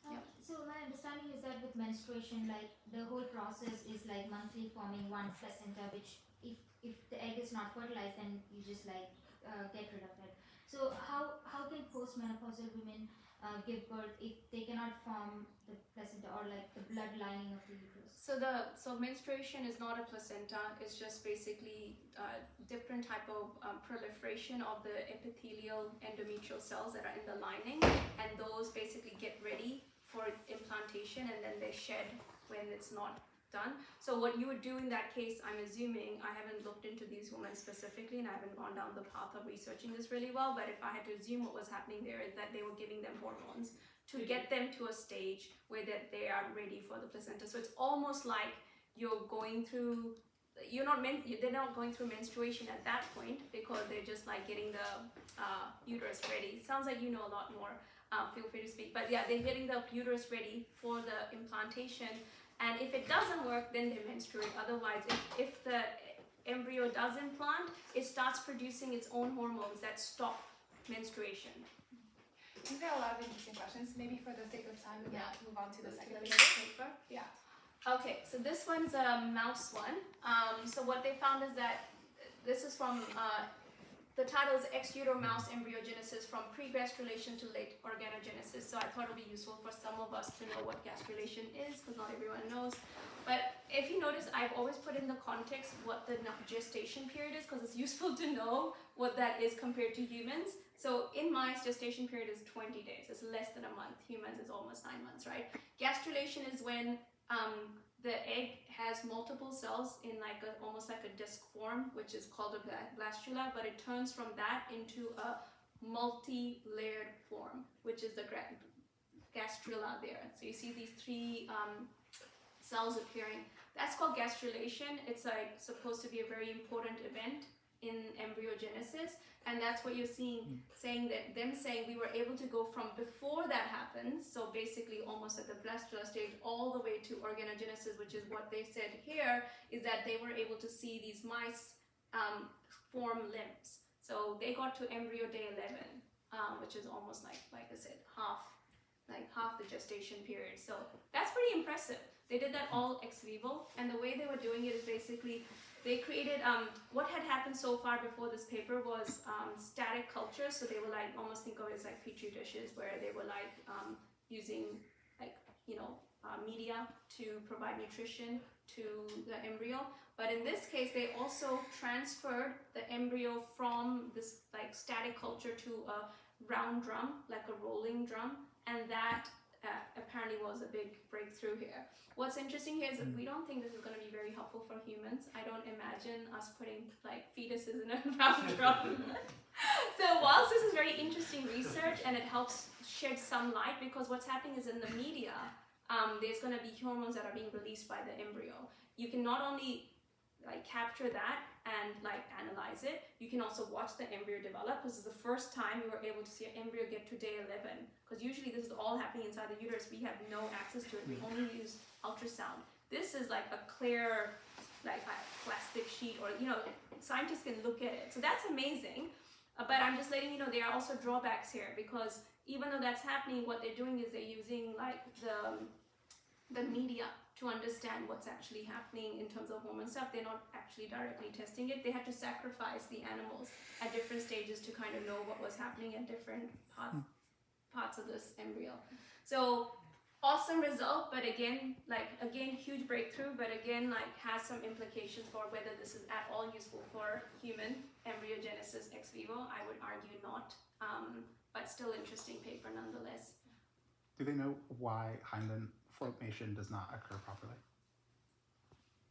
S1: Yeah.
S3: So my understanding is that with menstruation, like the whole process is like monthly forming one placenta, which if the egg is not fertilized, then you just like get rid of it. So how can postmenopausal women give birth if they cannot form the placenta or like the blood lining of the uterus?
S1: So menstruation is not a placenta. It's just basically different type of proliferation of the epithelial endometrial cells that are in the lining, and those basically get ready for implantation, and then they shed when it's not done. So what you would do in that case, I'm assuming, I haven't looked into these women specifically and I haven't gone down the path of researching this really well, but if I had to assume what was happening there is that they were giving them hormones to get them to a stage where that they are ready for the placenta. So it's almost like you're going through, they're not going through menstruation at that point, because they're just like getting the uterus ready. Sounds like you know a lot more. Feel free to speak. But yeah, they're getting the uterus ready for the implantation. And if it doesn't work, then they menstruate. Otherwise, if the embryo does implant, it starts producing its own hormones that stop menstruation.
S4: These are a lot of interesting questions. Maybe for the sake of time, we can move on to the second paper. Yeah.
S1: Okay, so this one's a mouse one. So what they found is that this is from the title is Ex utero mouse embryogenesis from pre-gastrulation to late organogenesis. So I thought it would be useful for some of us to know what gastrulation is, because not everyone knows. But if you notice, I've always put in the context what the gestation period is, because it's useful to know what that is compared to humans. So in mice, gestation period is 20 days. It's less than a month. Humans is almost 9 months, right? Gastrulation is when the egg has multiple cells in like almost like a disc form, which is called a blastula, but it turns from that into a multi-layered form, which is the gastrula there. So you see these three cells appearing. That's called gastrulation. It's like supposed to be a very important event in embryogenesis, and that's what you're seeing, saying we were able to go from before that happens, so basically almost at the blastula stage, all the way to organogenesis, which is what they said here, is that they were able to see these mice form limbs. So they got to embryo day 11, which is almost like I said, half the gestation period. So that's pretty impressive. They did that all ex vivo, and the way they were doing it is basically they created, what had happened so far before this paper was static culture. So they were like, almost think of it as like petri dishes, where they were like using like, media to provide nutrition to the embryo. But in this case, they also transferred the embryo from this like static culture to a round drum, like a rolling drum. And that apparently was a big breakthrough here. What's interesting here is that we don't think this is going to be very helpful for humans. I don't imagine us putting like fetuses in a round drum. So whilst this is very interesting research and it helps shed some light, because what's happening is in the media, there's going to be hormones that are being released by the embryo. You can not only like capture that and like analyze it, you can also watch the embryo develop. This is the first time we were able to see an embryo get to day 11, because usually this is all happening inside the uterus. We have no access to it. We only use ultrasound. This is like a clear like a plastic sheet, or scientists can look at it. So that's amazing. But I'm just letting you know there are also drawbacks here, because even though that's happening, what they're doing is they're using like the media to understand what's actually happening in terms of hormone stuff. They're not actually directly testing it. They had to sacrifice the animals at different stages to kind of know what was happening at different parts of this embryo. So awesome result, but again, huge breakthrough, but again, like has some implications for whether this is at all useful for human embryogenesis ex vivo. I would argue not, but still interesting paper nonetheless.
S11: Do they know why hyaline formation does not occur properly?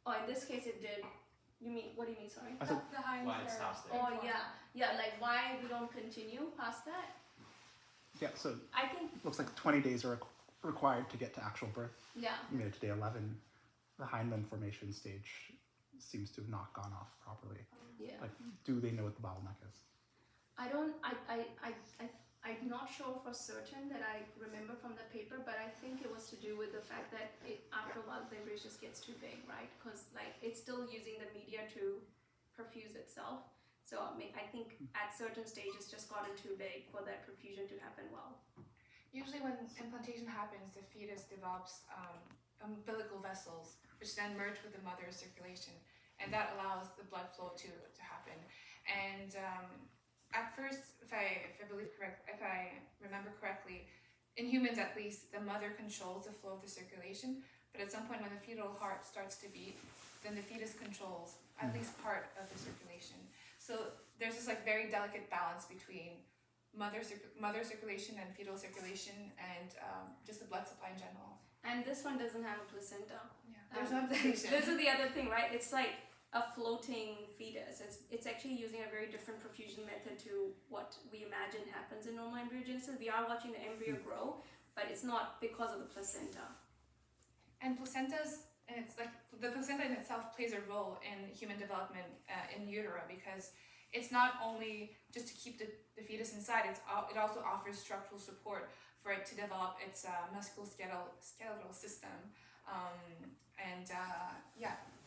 S1: Oh, in this case it did. You mean, what do you mean, sorry?
S11: I said,
S4: The Heinz
S6: Why it
S4: are
S6: stops there.
S1: Oh, yeah, like why we don't continue past that?
S11: yeah, so
S1: I think,
S11: looks like 20 days are required to get to actual birth.
S1: yeah,
S11: You made it to day 11. The Hindman formation stage seems to have not gone off properly.
S1: yeah.
S11: Like, do they know what the bottleneck is?
S1: I'm not sure for certain that I remember from the paper, but I think it was to do with the fact that after a while the embryo just gets too big, right? Because like it's still using the media to perfuse itself. So I mean, I think at certain stages just gotten too big for that perfusion to happen well.
S4: Usually when implantation happens, the fetus develops umbilical vessels, which then merge with the mother's circulation, and that allows the blood flow to happen. And at first, if I remember correctly, in humans at least, the mother controls the flow of the circulation, but at some point when the fetal heart starts to beat, then the fetus controls at least part of the circulation. So there's this like very delicate balance between mother circulation and fetal circulation and just the blood supply in general.
S1: And this one doesn't have a placenta.
S4: Yeah, there's no implantation.
S1: This is the other thing, right? It's like a floating fetus. It's actually using a very different perfusion method to what we imagine happens in normal embryogenesis. We are watching the embryo grow, but it's not because of the placenta.
S4: And placentas, and it's like the placenta in itself plays a role in human development in utero, because it's not only just to keep the fetus inside, it also offers structural support for it to develop its musculoskeletal system.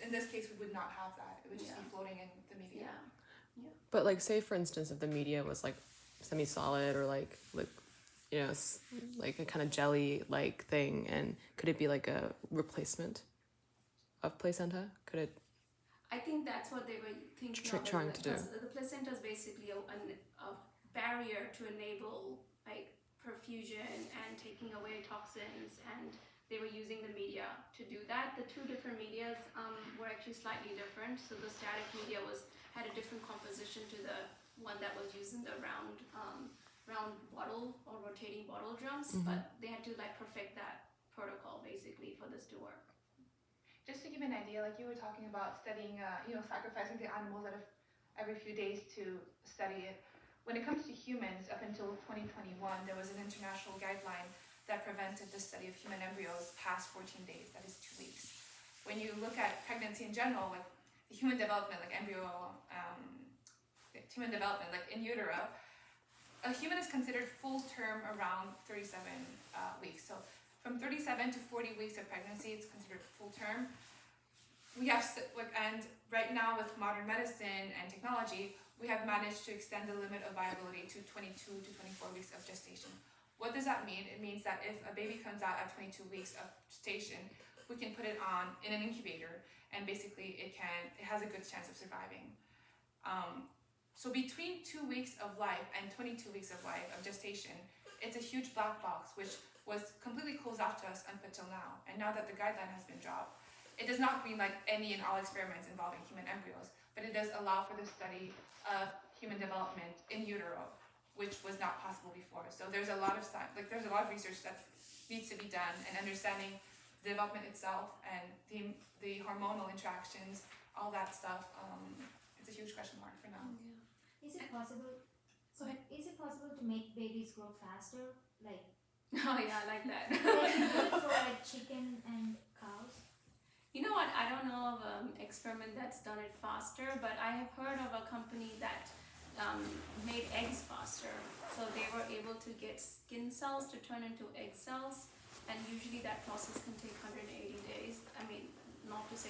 S4: In this case, we would not have that. It would just be floating in the media.
S1: Yeah.
S5: But like, say for instance, if the media was like semi-solid or like you know, like a kind of jelly-like thing, and could it be like a replacement of placenta? Could it?
S1: I think that's what they were thinking of.
S5: Trying to do.
S1: The placenta is basically a barrier to enable like perfusion and taking away toxins, and they were using the media to do that. The two different medias were actually slightly different. So the static media had a different composition to the one that was used in the round bottle or rotating bottle drums, but they had to like perfect that protocol basically for this to work.
S4: Just to give you an idea, like you were talking about studying, sacrificing the animals every few days to study it. When it comes to humans, up until 2021, there was an international guideline that prevented the study of human embryos past 14 days, that is 2 weeks. When you look at pregnancy in general, like the human development, like human development, like in utero, a human is considered full term around 37 weeks. So from 37 to 40 weeks of pregnancy, it's considered full term. And right now with modern medicine and technology, we have managed to extend the limit of viability to 22 to 24 weeks of gestation. What does that mean? It means that if a baby comes out at 22 weeks of gestation, we can put it in an incubator, and basically it has a good chance of surviving. So between 2 weeks of life and 22 weeks of life of gestation, it's a huge black box, which was completely closed off to us up until now. And now that the guideline has been dropped, it does not mean like any and all experiments involving human embryos, but it does allow for the study of human development in utero, which was not possible before. So there's a lot of there's a lot of research that needs to be done, and understanding the development itself and the hormonal interactions, all that stuff. It's a huge question mark for now.
S3: Is it possible?
S1: Go ahead.
S3: Is it possible to make babies grow faster, like
S1: Oh yeah, I like that.
S3: for like chicken and cows?
S1: You know what? I don't know of an experiment that's done it faster, but I have heard of a company that made eggs faster. So they were able to get skin cells to turn into egg cells, and usually that process can take 180 days. I mean, not to say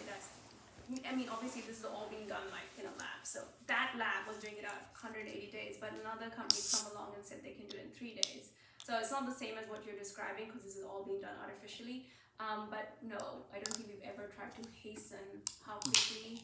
S1: obviously this is all being done like in a lab. So that lab was doing it at 180 days, but another company come along and said they can do it in 3 days. So it's not the same as what you're describing, because this is all being done artificially. But no, I don't think we've ever tried to hasten how quickly,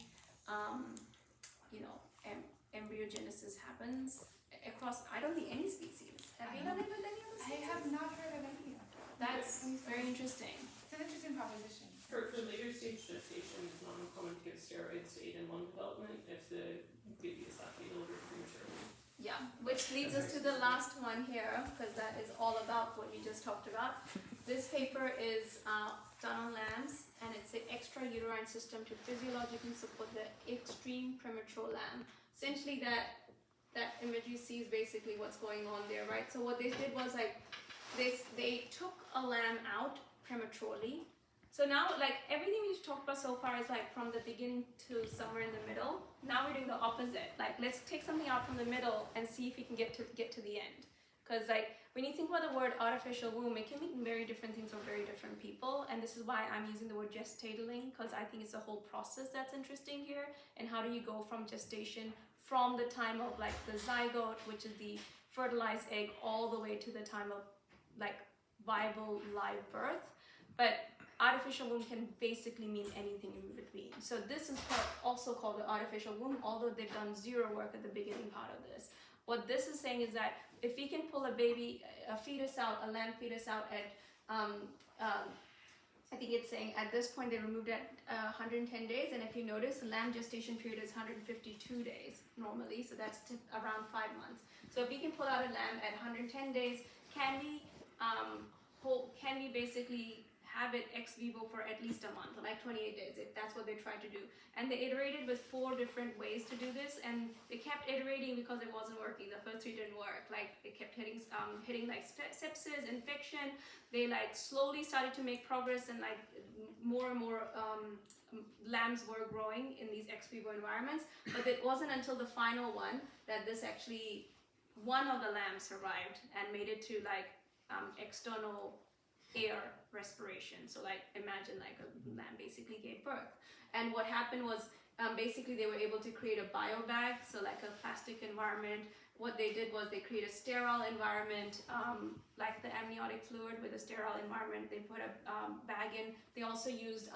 S1: embryogenesis happens across, I don't think, any species. Have you done it with any other species?
S4: I have not heard of any.
S1: That's very interesting.
S4: It's an interesting proposition.
S12: For later stage gestation, it's not uncommon to give steroids to aid in lung development if the baby is that fetal or prematurely.
S1: Yeah, which leads us to the last one here, because that is all about what we just talked about. This paper is done on lambs, and it's an extrauterine system to physiologically support the extreme premature lamb. Essentially, that image you see is basically what's going on there, right? So what they did was like they took a lamb out prematurely. So now, like, everything we've talked about so far is like from the beginning to somewhere in the middle. Now we're doing the opposite. Like, let's take something out from the middle and see if we can get to the end. Because like when you think about the word artificial womb, it can mean very different things for very different people. And this is why I'm using the word gestating, because I think it's the whole process that's interesting here. And how do you go from gestation, from the time of like the zygote, which is the fertilized egg, all the way to the time of like viable live birth. But artificial womb can basically mean anything in between. So this is also called the artificial womb, although they've done zero work at the beginning part of this. What this is saying is that if we can pull a lamb fetus out at, I think it's saying at this point they removed at 110 days, and if you notice, the lamb gestation period is 152 days normally, so that's around 5 months. So if we can pull out a lamb at 110 days, can we basically have it ex vivo for at least a month, like 28 days, if that's what they tried to do. And they iterated with 4 different ways to do this, and they kept iterating because it wasn't working. The first 3 didn't work. Like, they kept hitting like sepsis, infection. They like slowly started to make progress, and like more and more lambs were growing in these ex vivo environments. But it wasn't until the final one that this actually, one of the lambs survived and made it to like external air respiration. So like imagine like a lamb basically gave birth, and what happened was basically they were able to create a biobag, so like a plastic environment. What they did was they created a sterile environment, like the amniotic fluid with a sterile environment. They put a bag in. They also used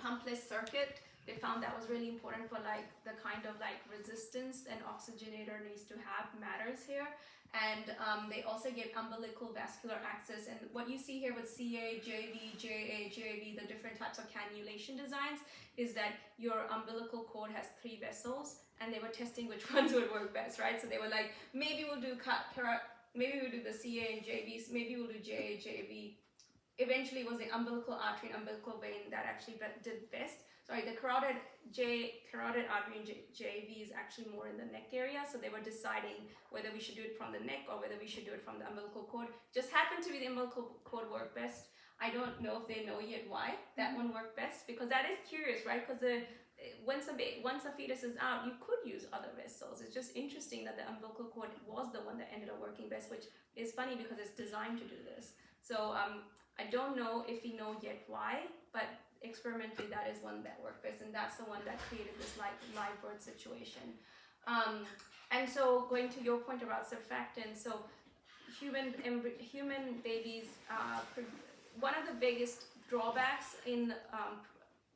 S1: pumpless circuit. They found that was really important for like the kind of like resistance an oxygenator needs to have matters here. And they also get umbilical vascular access. And what you see here with CA, JV, JA, JV, the different types of cannulation designs, is that your umbilical cord has 3 vessels, and they were testing which ones would work best, right? So they were like, maybe we'll do maybe we'll do the CA and JVs, maybe we'll do JA, JV. Eventually it was the umbilical artery and umbilical vein that actually did best. Sorry, the carotid artery and JV is actually more in the neck area, so they were deciding whether we should do it from the neck or whether we should do it from the umbilical cord. Just happened to be the umbilical cord worked best. I don't know if they know yet why that one worked best, because that is curious, right? Because once a fetus is out, you could use other vessels. It's just interesting that the umbilical cord was the one that ended up working best, which is funny because it's designed to do this. So I don't know if we know yet why, but experimentally that is one that worked best, and that's the one that created this live birth situation. And so going to your point about surfactant, so human babies, one of the biggest drawbacks in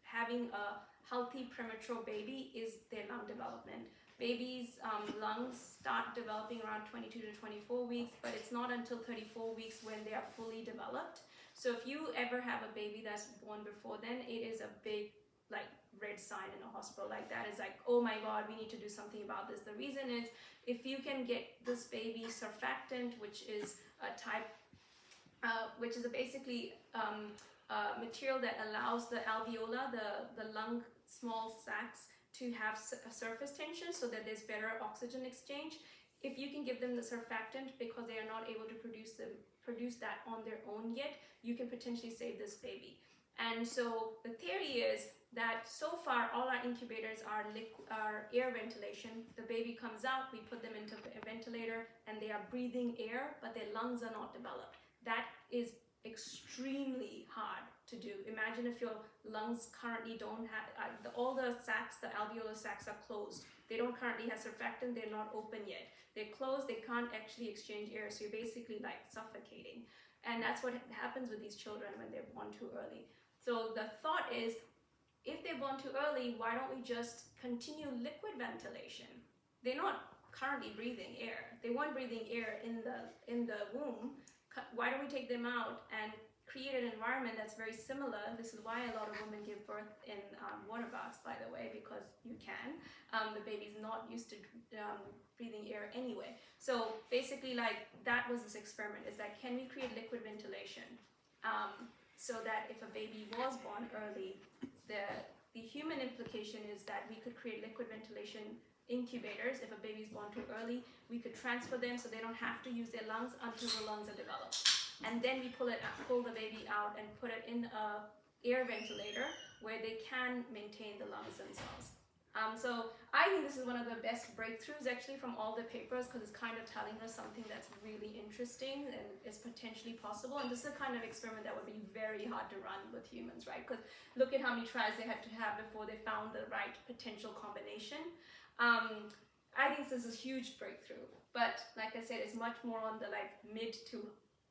S1: having a healthy premature baby is their lung development. Babies' lungs start developing around 22 to 24 weeks, but it's not until 34 weeks when they are fully developed. So if you ever have a baby that's born before then, it is a big like red sign in a hospital. Like that is like, oh my God, we need to do something about this. The reason is if you can get this baby surfactant, which is a type, which is basically material that allows the alveola, the lung small sacs, to have a surface tension so that there's better oxygen exchange. If you can give them the surfactant because they are not able to produce that on their own yet, you can potentially save this baby. And so the theory is that so far all our incubators are air ventilation. The baby comes out, we put them into a ventilator, and they are breathing air, but their lungs are not developed. That is extremely hard to do. Imagine if your lungs currently don't have, all the sacs, the alveolar sacs are closed. They don't currently have surfactant, they're not open yet. They're closed, they can't actually exchange air, so you're basically like suffocating. And that's what happens with these children when they're born too early. So the thought is, if they're born too early, why don't we just continue liquid ventilation? They're not currently breathing air. They weren't breathing air in the womb. Why don't we take them out and create an environment that's very similar? This is why a lot of women give birth in water baths, by the way, because you can. The baby's not used to breathing air anyway. So basically, like, that was this experiment, is that can we create liquid ventilation? so that if a baby was born early, the human implication is that we could create liquid ventilation incubators. If a baby's born too early, we could transfer them so they don't have to use their lungs until the lungs are developed. And then we pull the baby out and put it in a air ventilator where they can maintain the lungs themselves. So I think this is one of the best breakthroughs actually from all the papers, because it's kind of telling us something that's really interesting and is potentially possible. And this is a kind of experiment that would be very hard to run with humans, right? Because look at how many tries they had to have before they found the right potential combination. I think this is a huge breakthrough, but like I said, it's much more on the mid to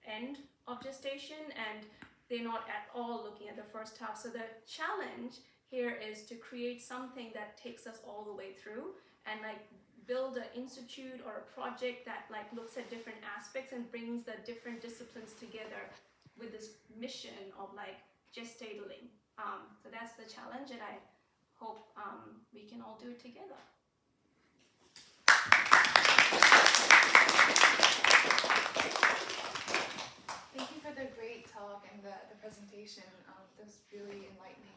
S1: end of gestation, and they're not at all looking at the first half. So the challenge here is to create something that takes us all the way through, and build an institute or a project that looks at different aspects and brings the different disciplines together with this mission of gestating. So that's the challenge, and I hope we can all do it together.
S4: Thank you for the great talk and the presentation. That was really enlightening.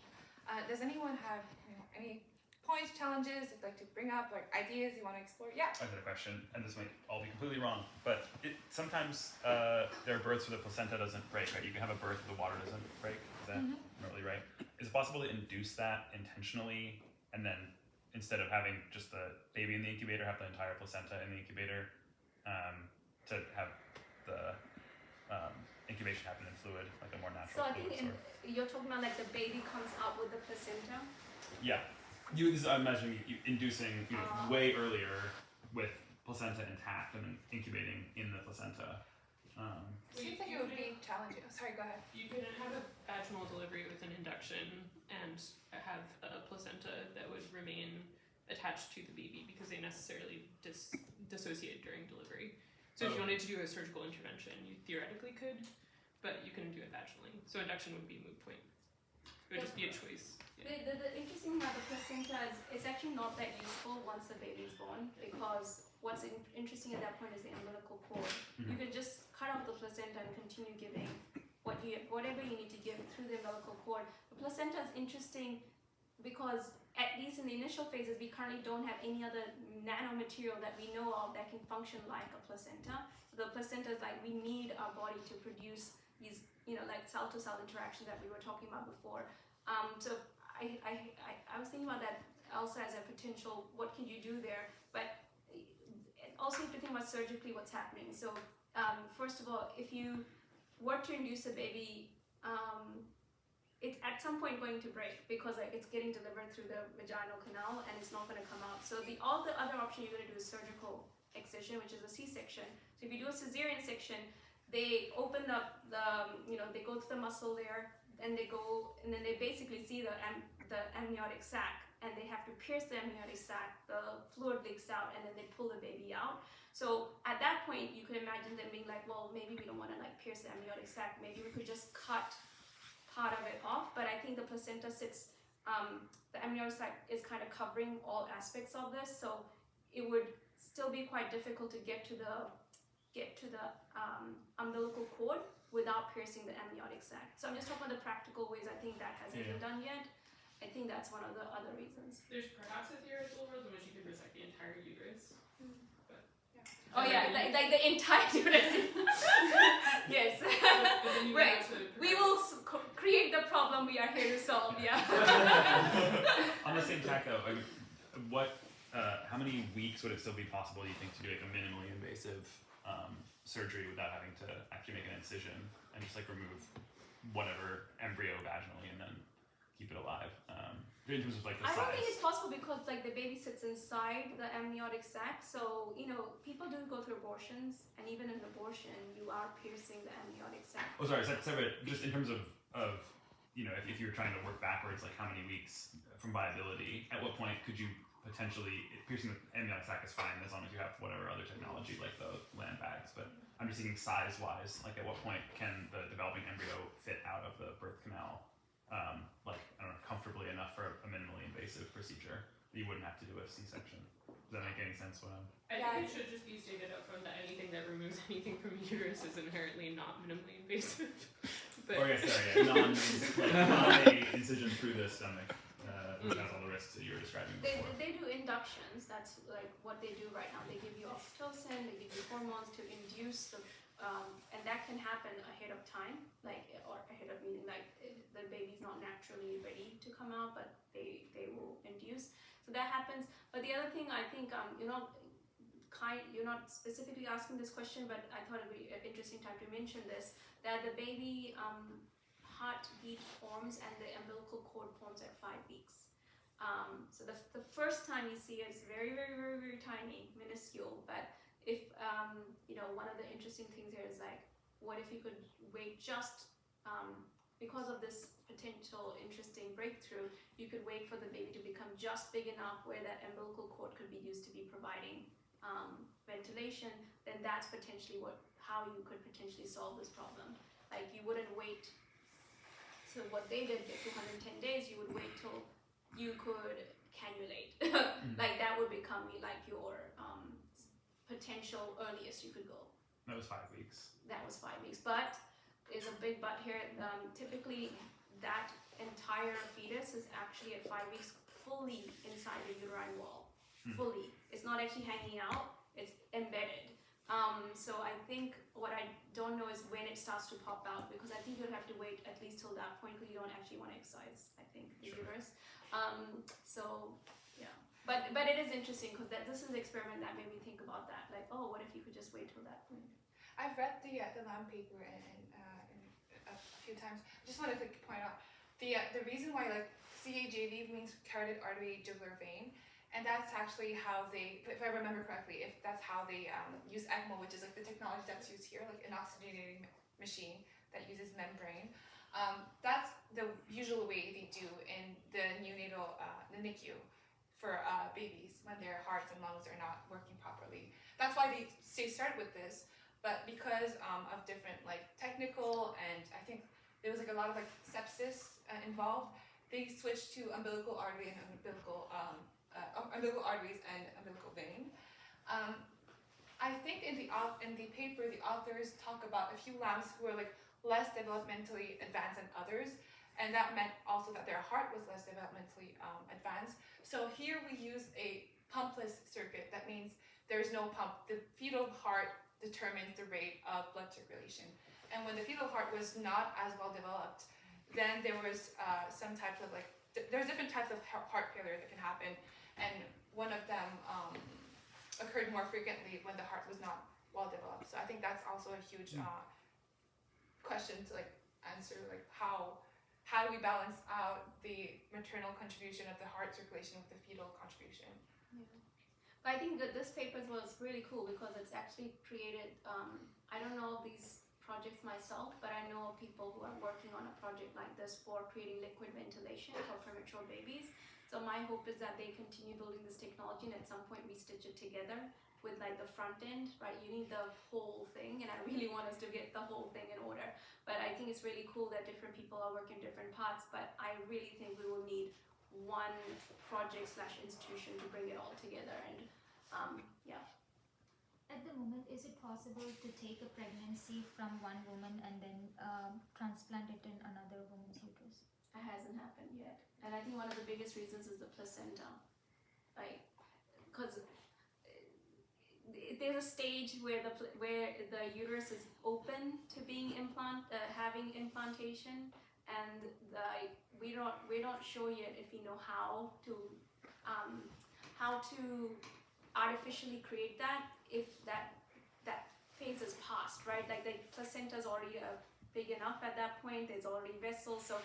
S4: Does anyone have any points, challenges they'd like to bring up, or ideas you want to explore? Yeah.
S13: I have a question, and this might all be completely wrong, but sometimes there are births where the placenta doesn't break, right? You can have a birth where the water doesn't break. Is that remotely right? Is it possible to induce that intentionally, and then instead of having just the baby in the incubator, have the entire placenta in the incubator, to have the incubation happen in fluid, like a more natural
S1: So I
S13: fluid
S1: think
S13: source?
S1: you're talking about the baby comes out with the placenta.
S13: Yeah. I'm imagining you inducing way earlier with placenta intact and then incubating in the placenta.
S4: Seems like it would be challenging. Oh, sorry, go ahead.
S12: You could have a vaginal delivery with an induction and have a placenta that would remain attached to the baby because they necessarily dissociate during delivery. So if you wanted to do a surgical intervention, you theoretically could, but you couldn't do it vaginally. So induction would be a moot point. It would just be a choice. Yeah.
S1: The interesting thing about the placenta is it's actually not that useful once the baby is born, because what's interesting at that point is the umbilical cord. You can just cut out the placenta and continue giving whatever you need to give through the umbilical cord. The placenta is interesting because at least in the initial phases, we currently don't have any other nanomaterial that we know of that can function like a placenta. So the placenta is we need our body to produce these, cell-to-cell interactions that we were talking about before. So I was thinking about that also as a potential, what can you do there? But also you have to think about surgically what's happening. So first of all, if you were to induce a baby, it's at some point going to break because it's getting delivered through the vaginal canal and it's not going to come out. So all the other option you're going to do is surgical excision, which is a C-section. So if you do a cesarean section, they open up they go to the muscle there, and then they basically see the amniotic sac, and they have to pierce the amniotic sac. The fluid leaks out, and then they pull the baby out. So at that point, you could imagine them being well, maybe we don't want to pierce the amniotic sac. Maybe we could just cut part of it off. But I think the placenta sits, the amniotic sac is kind of covering all aspects of this, so it would still be quite difficult to get to the umbilical cord without piercing the amniotic sac. So I'm just talking about the practical ways. I think that hasn't been done yet. I think that's one of the other reasons.
S12: There's perhaps a theoretical world in which you could resect the entire uterus. But
S1: oh yeah, like the entire uterus. Yes. Right. We will create the problem we are here to solve. Yeah.
S13: On the same tack though, how many weeks would it still be possible, you think, to do a minimally invasive surgery without having to actually make an incision and just remove whatever embryo vaginally and then keep it alive? In terms of the size.
S1: I don't think it's possible because the baby sits inside the amniotic sac. So people do go through abortions, and even in abortion, you are piercing the amniotic sac.
S13: Oh, sorry. Separate. Just in terms of if you were trying to work backwards, how many weeks from viability, at what point could you potentially, piercing the amniotic sac is fine as long as you have whatever other technology like the land bags, but I'm just thinking size-wise, at what point can the developing embryo fit out of the birth canal, I don't know, comfortably enough for a minimally invasive procedure that you wouldn't have to do a C-section? Does that make any sense?
S12: I think it should just be stated up front that anything that removes anything from a uterus is inherently not minimally invasive. But
S13: Or yes, sorry, yeah, not a incision through the stomach, which has all the risks that you were describing before.
S1: They do inductions. That's like what they do right now. They give you oxytocin, they give you hormones to induce the, and that can happen ahead of time, like, or ahead of meaning like the baby's not naturally ready to come out, but they will induce. So that happens. But the other thing I think, you're not specifically asking this question, but I thought it would be an interesting time to mention this, that the baby heartbeat forms and the umbilical cord forms at 5 weeks. So the first time you see it is very, very, very, very tiny, minuscule. But if, one of the interesting things here is like, what if you could wait just, because of this potential interesting breakthrough, you could wait for the baby to become just big enough where that umbilical cord could be used to be providing ventilation, then that's potentially how you could potentially solve this problem. Like, you wouldn't wait till what they did, get to 110 days, you would wait till you could cannulate. Like, that would become like your potential earliest you could go.
S13: That was 5 weeks.
S1: That was 5 weeks, but there's a big but here. Typically, that entire fetus is actually at 5 weeks fully inside the uterine wall. Fully. It's not actually hanging out, it's embedded. So I think what I don't know is when it starts to pop out, because I think you'll have to wait at least till that point, because you don't actually want to excise, I think, the uterus. So yeah, but it is interesting, because this is an experiment that made me think about that. Like, oh, what if you could just wait till that point?
S4: I've read the Lamb paper in a few times. I just wanted to point out the reason why like CAJV means carotid artery jugular vein. And that's actually how they, if I remember correctly, if that's how they use ECMO, which is like the technology that's used here, like an oxygenating machine that uses membrane. That's the usual way they do in the neonatal, the NICU for babies when their hearts and lungs are not working properly. That's why they start with this, but because of different like technical, and I think there was like a lot of like sepsis involved, they switched to umbilical artery and umbilical arteries and umbilical vein. I think in the paper, the authors talk about a few lambs who are like less developmentally advanced than others, and that meant also that their heart was less developmentally advanced. So here we use a pumpless circuit. That means there's no pump. The fetal heart determines the rate of blood circulation. And when the fetal heart was not as well developed, then there was some types of like, there's different types of heart failure that can happen. And one of them occurred more frequently when the heart was not well developed. So I think that's also a huge question to like answer, like how do we balance out the maternal contribution of the heart circulation with the fetal contribution?
S1: Yeah. But I think that this paper was really cool because it's actually created, I don't know these projects myself, but I know people who are working on a project like this for creating liquid ventilation for premature babies. So my hope is that they continue building this technology, and at some point we stitch it together with like the front end, right? You need the whole thing, and I really want us to get the whole thing in order. But I think it's really cool that different people are working different parts, but I really think we will need one project / institution to bring it all together. And yeah.
S3: At the moment, is it possible to take a pregnancy from one woman and then transplant it in another woman's uterus?
S1: It hasn't happened yet, and I think one of the biggest reasons is the placenta, like, because there's a stage where the uterus is open to being having implantation, and we're not sure yet if we know how to artificially create that, if that phase is past, right? Like the placenta is already big enough at that point. There's already vessels, so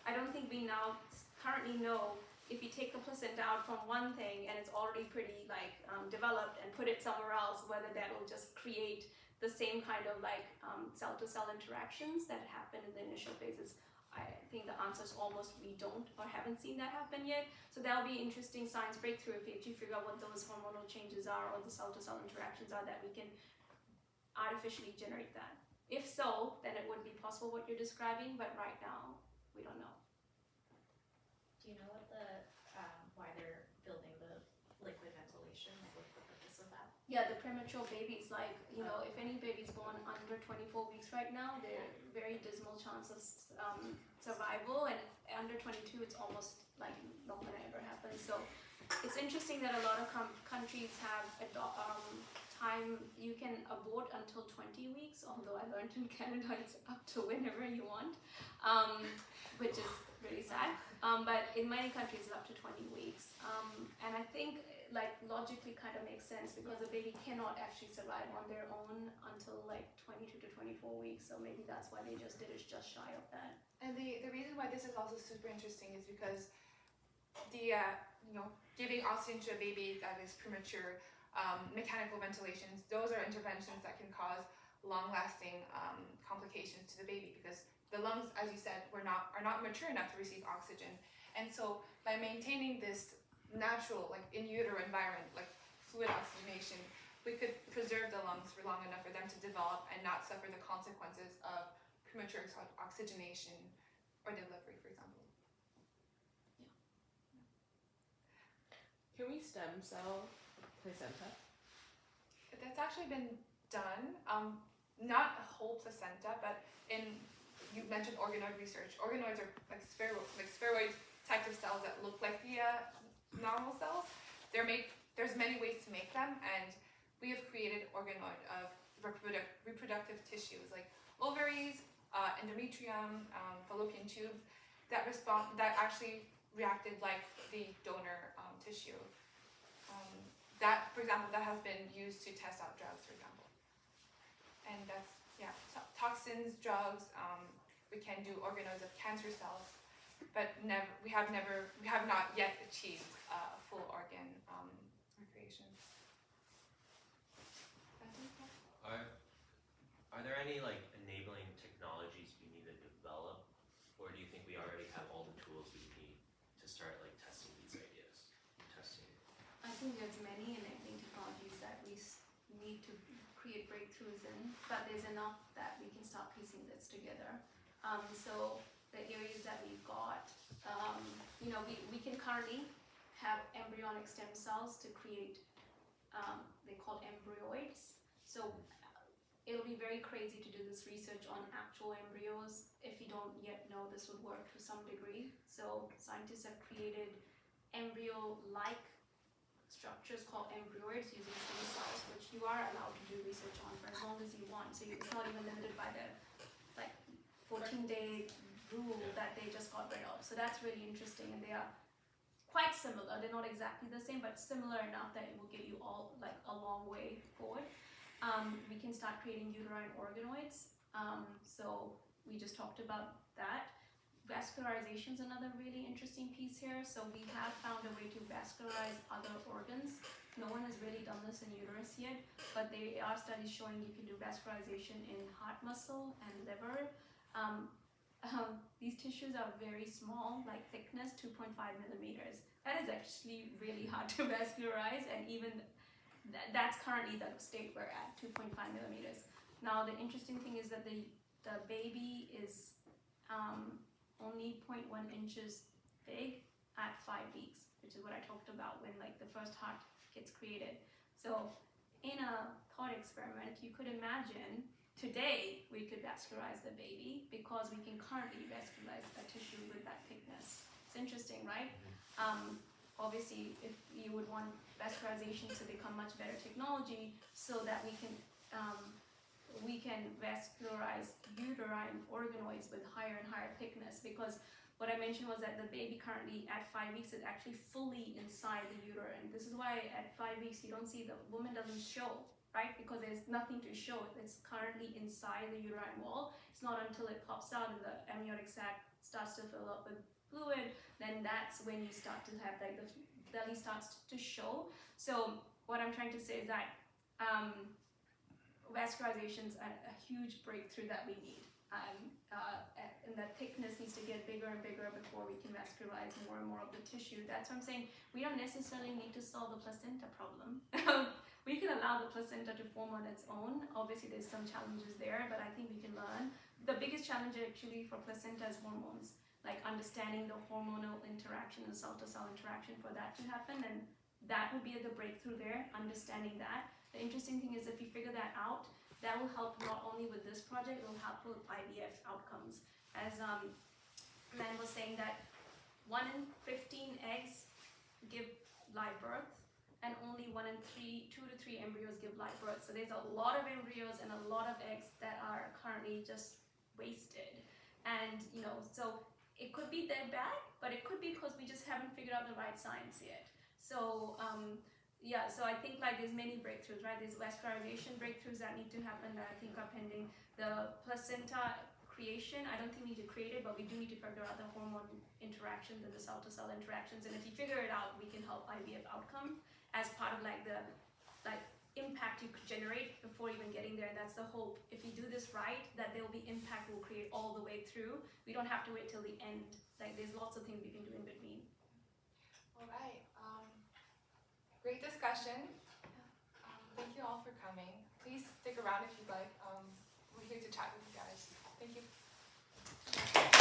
S1: I don't think we now currently know if you take the placenta out from one thing and it's already pretty like developed and put it somewhere else, whether that will just create the same kind of like cell-to-cell interactions that happen in the initial phases. I think the answer is almost we don't or haven't seen that happen yet. So that'll be interesting science breakthrough if we actually figure out what those hormonal changes are or the cell-to-cell interactions are, that we can artificially generate that. If so, then it would be possible what you're describing, but right now, we don't know.
S14: Do you know what why they're building the liquid ventilation? Like, what's the purpose of that?
S1: Yeah, the premature babies, like, you know, if any baby's born under 24 weeks right now, they're very dismal chances survival, and under 22, it's almost like not gonna ever happen. So it's interesting that a lot of countries have time you can abort until 20 weeks, although I learned in Canada it's up to whenever you want, which is really sad. But in many countries it's up to 20 weeks. And I think like logically kind of makes sense because a baby cannot actually survive on their own until like 22 to 24 weeks. So maybe that's why they just did it just shy of that.
S4: And the reason why this is also super interesting is because the giving oxygen to a baby that is premature, mechanical ventilations, those are interventions that can cause long-lasting complications to the baby because the lungs, as you said, are not mature enough to receive oxygen. And so by maintaining this natural, like in utero environment, like fluid oxygenation, we could preserve the lungs for long enough for them to develop and not suffer the consequences of premature oxygenation or delivery, for example.
S5: Can we stem cell placenta?
S4: That's actually been done. Not a whole placenta, but you mentioned organoid research. Organoids are like spheroid types of cells that look like the normal cells. There's many ways to make them, and we have created organoid of reproductive tissues like ovaries, endometrium, fallopian tubes that actually reacted like the donor tissue. That, for example, that has been used to test out drugs, for example. And that's toxins, drugs. We can do organoids of cancer cells, but we have not yet achieved full organ recreation.
S6: Are there any like enabling technologies we need to develop, or do you think we already have all the tools we need to start like testing these ideas?
S1: I think there's many enabling technologies that we need to create breakthroughs in, but there's enough that we can start piecing this together. So the areas that we've got, we can currently have embryonic stem cells to create, they call embryoids. So it'll be very crazy to do this research on actual embryos if you don't yet know this would work to some degree. So scientists have created embryo-like structures called embryoids using stem cells, which you are allowed to do research on for as long as you want. So it's not even limited by the 14-day rule that they just got rid of. So that's really interesting, and they are quite similar. They're not exactly the same, but similar enough that it will get you all like a long way forward. We can start creating uterine organoids. So we just talked about that. Vascularization is another really interesting piece here. So we have found a way to vascularize other organs. No one has really done this in uterus yet, but there are studies showing you can do vascularization in heart muscle and liver. These tissues are very small, like thickness 2.5 millimeters. That is actually really hard to vascularize, and even that's currently the state we're at, 2.5 millimeters. Now the interesting thing is that the baby is only 0.1 inches big at 5 weeks, which is what I talked about when like the first heart gets created. So in a thought experiment, you could imagine today we could vascularize the baby because we can currently vascularize a tissue with that thickness. It's interesting, right? Obviously, if you would want vascularization to become much better technology so that we can vascularize uterine organoids with higher and higher thickness, because what I mentioned was that the baby currently at 5 weeks is actually fully inside the uterine. This is why at 5 weeks you don't see the woman doesn't show, right? Because there's nothing to show. It's currently inside the uterine wall. It's not until it pops out and the amniotic sac starts to fill up with fluid, then that's when you start to have like the belly starts to show. So what I'm trying to say is that vascularization is a huge breakthrough that we need. And that thickness needs to get bigger and bigger before we can vascularize more and more of the tissue. That's what I'm saying. We don't necessarily need to solve the placenta problem. We can allow the placenta to form on its own. Obviously, there's some challenges there, but I think we can learn. The biggest challenge actually for placenta is hormones, like understanding the hormonal interaction and cell-to-cell interaction for that to happen, and that would be the breakthrough there, understanding that. The interesting thing is if you figure that out, that will help not only with this project, it will help with IVF outcomes. As Len was saying that 1 in 15 eggs give live birth, and only 1 in 2 to 3 embryos give live birth. So there's a lot of embryos and a lot of eggs that are currently just wasted. And so it could be their bad, but it could be because we just haven't figured out the right science yet. So so I think like there's many breakthroughs, right? There's vascularization breakthroughs that need to happen that I think are pending. The placenta creation, I don't think we need to create it, but we do need to figure out the hormone interactions and the cell-to-cell interactions. And if you figure it out, we can help IVF outcome as part of like the impact you could generate before even getting there. That's the hope. If you do this right, that there will be impact we'll create all the way through. We don't have to wait till the end. Like there's lots of things we can do in between.
S4: All right. Great discussion. Thank you all for coming. Please stick around if you'd like. We're here to chat with you guys. Thank you.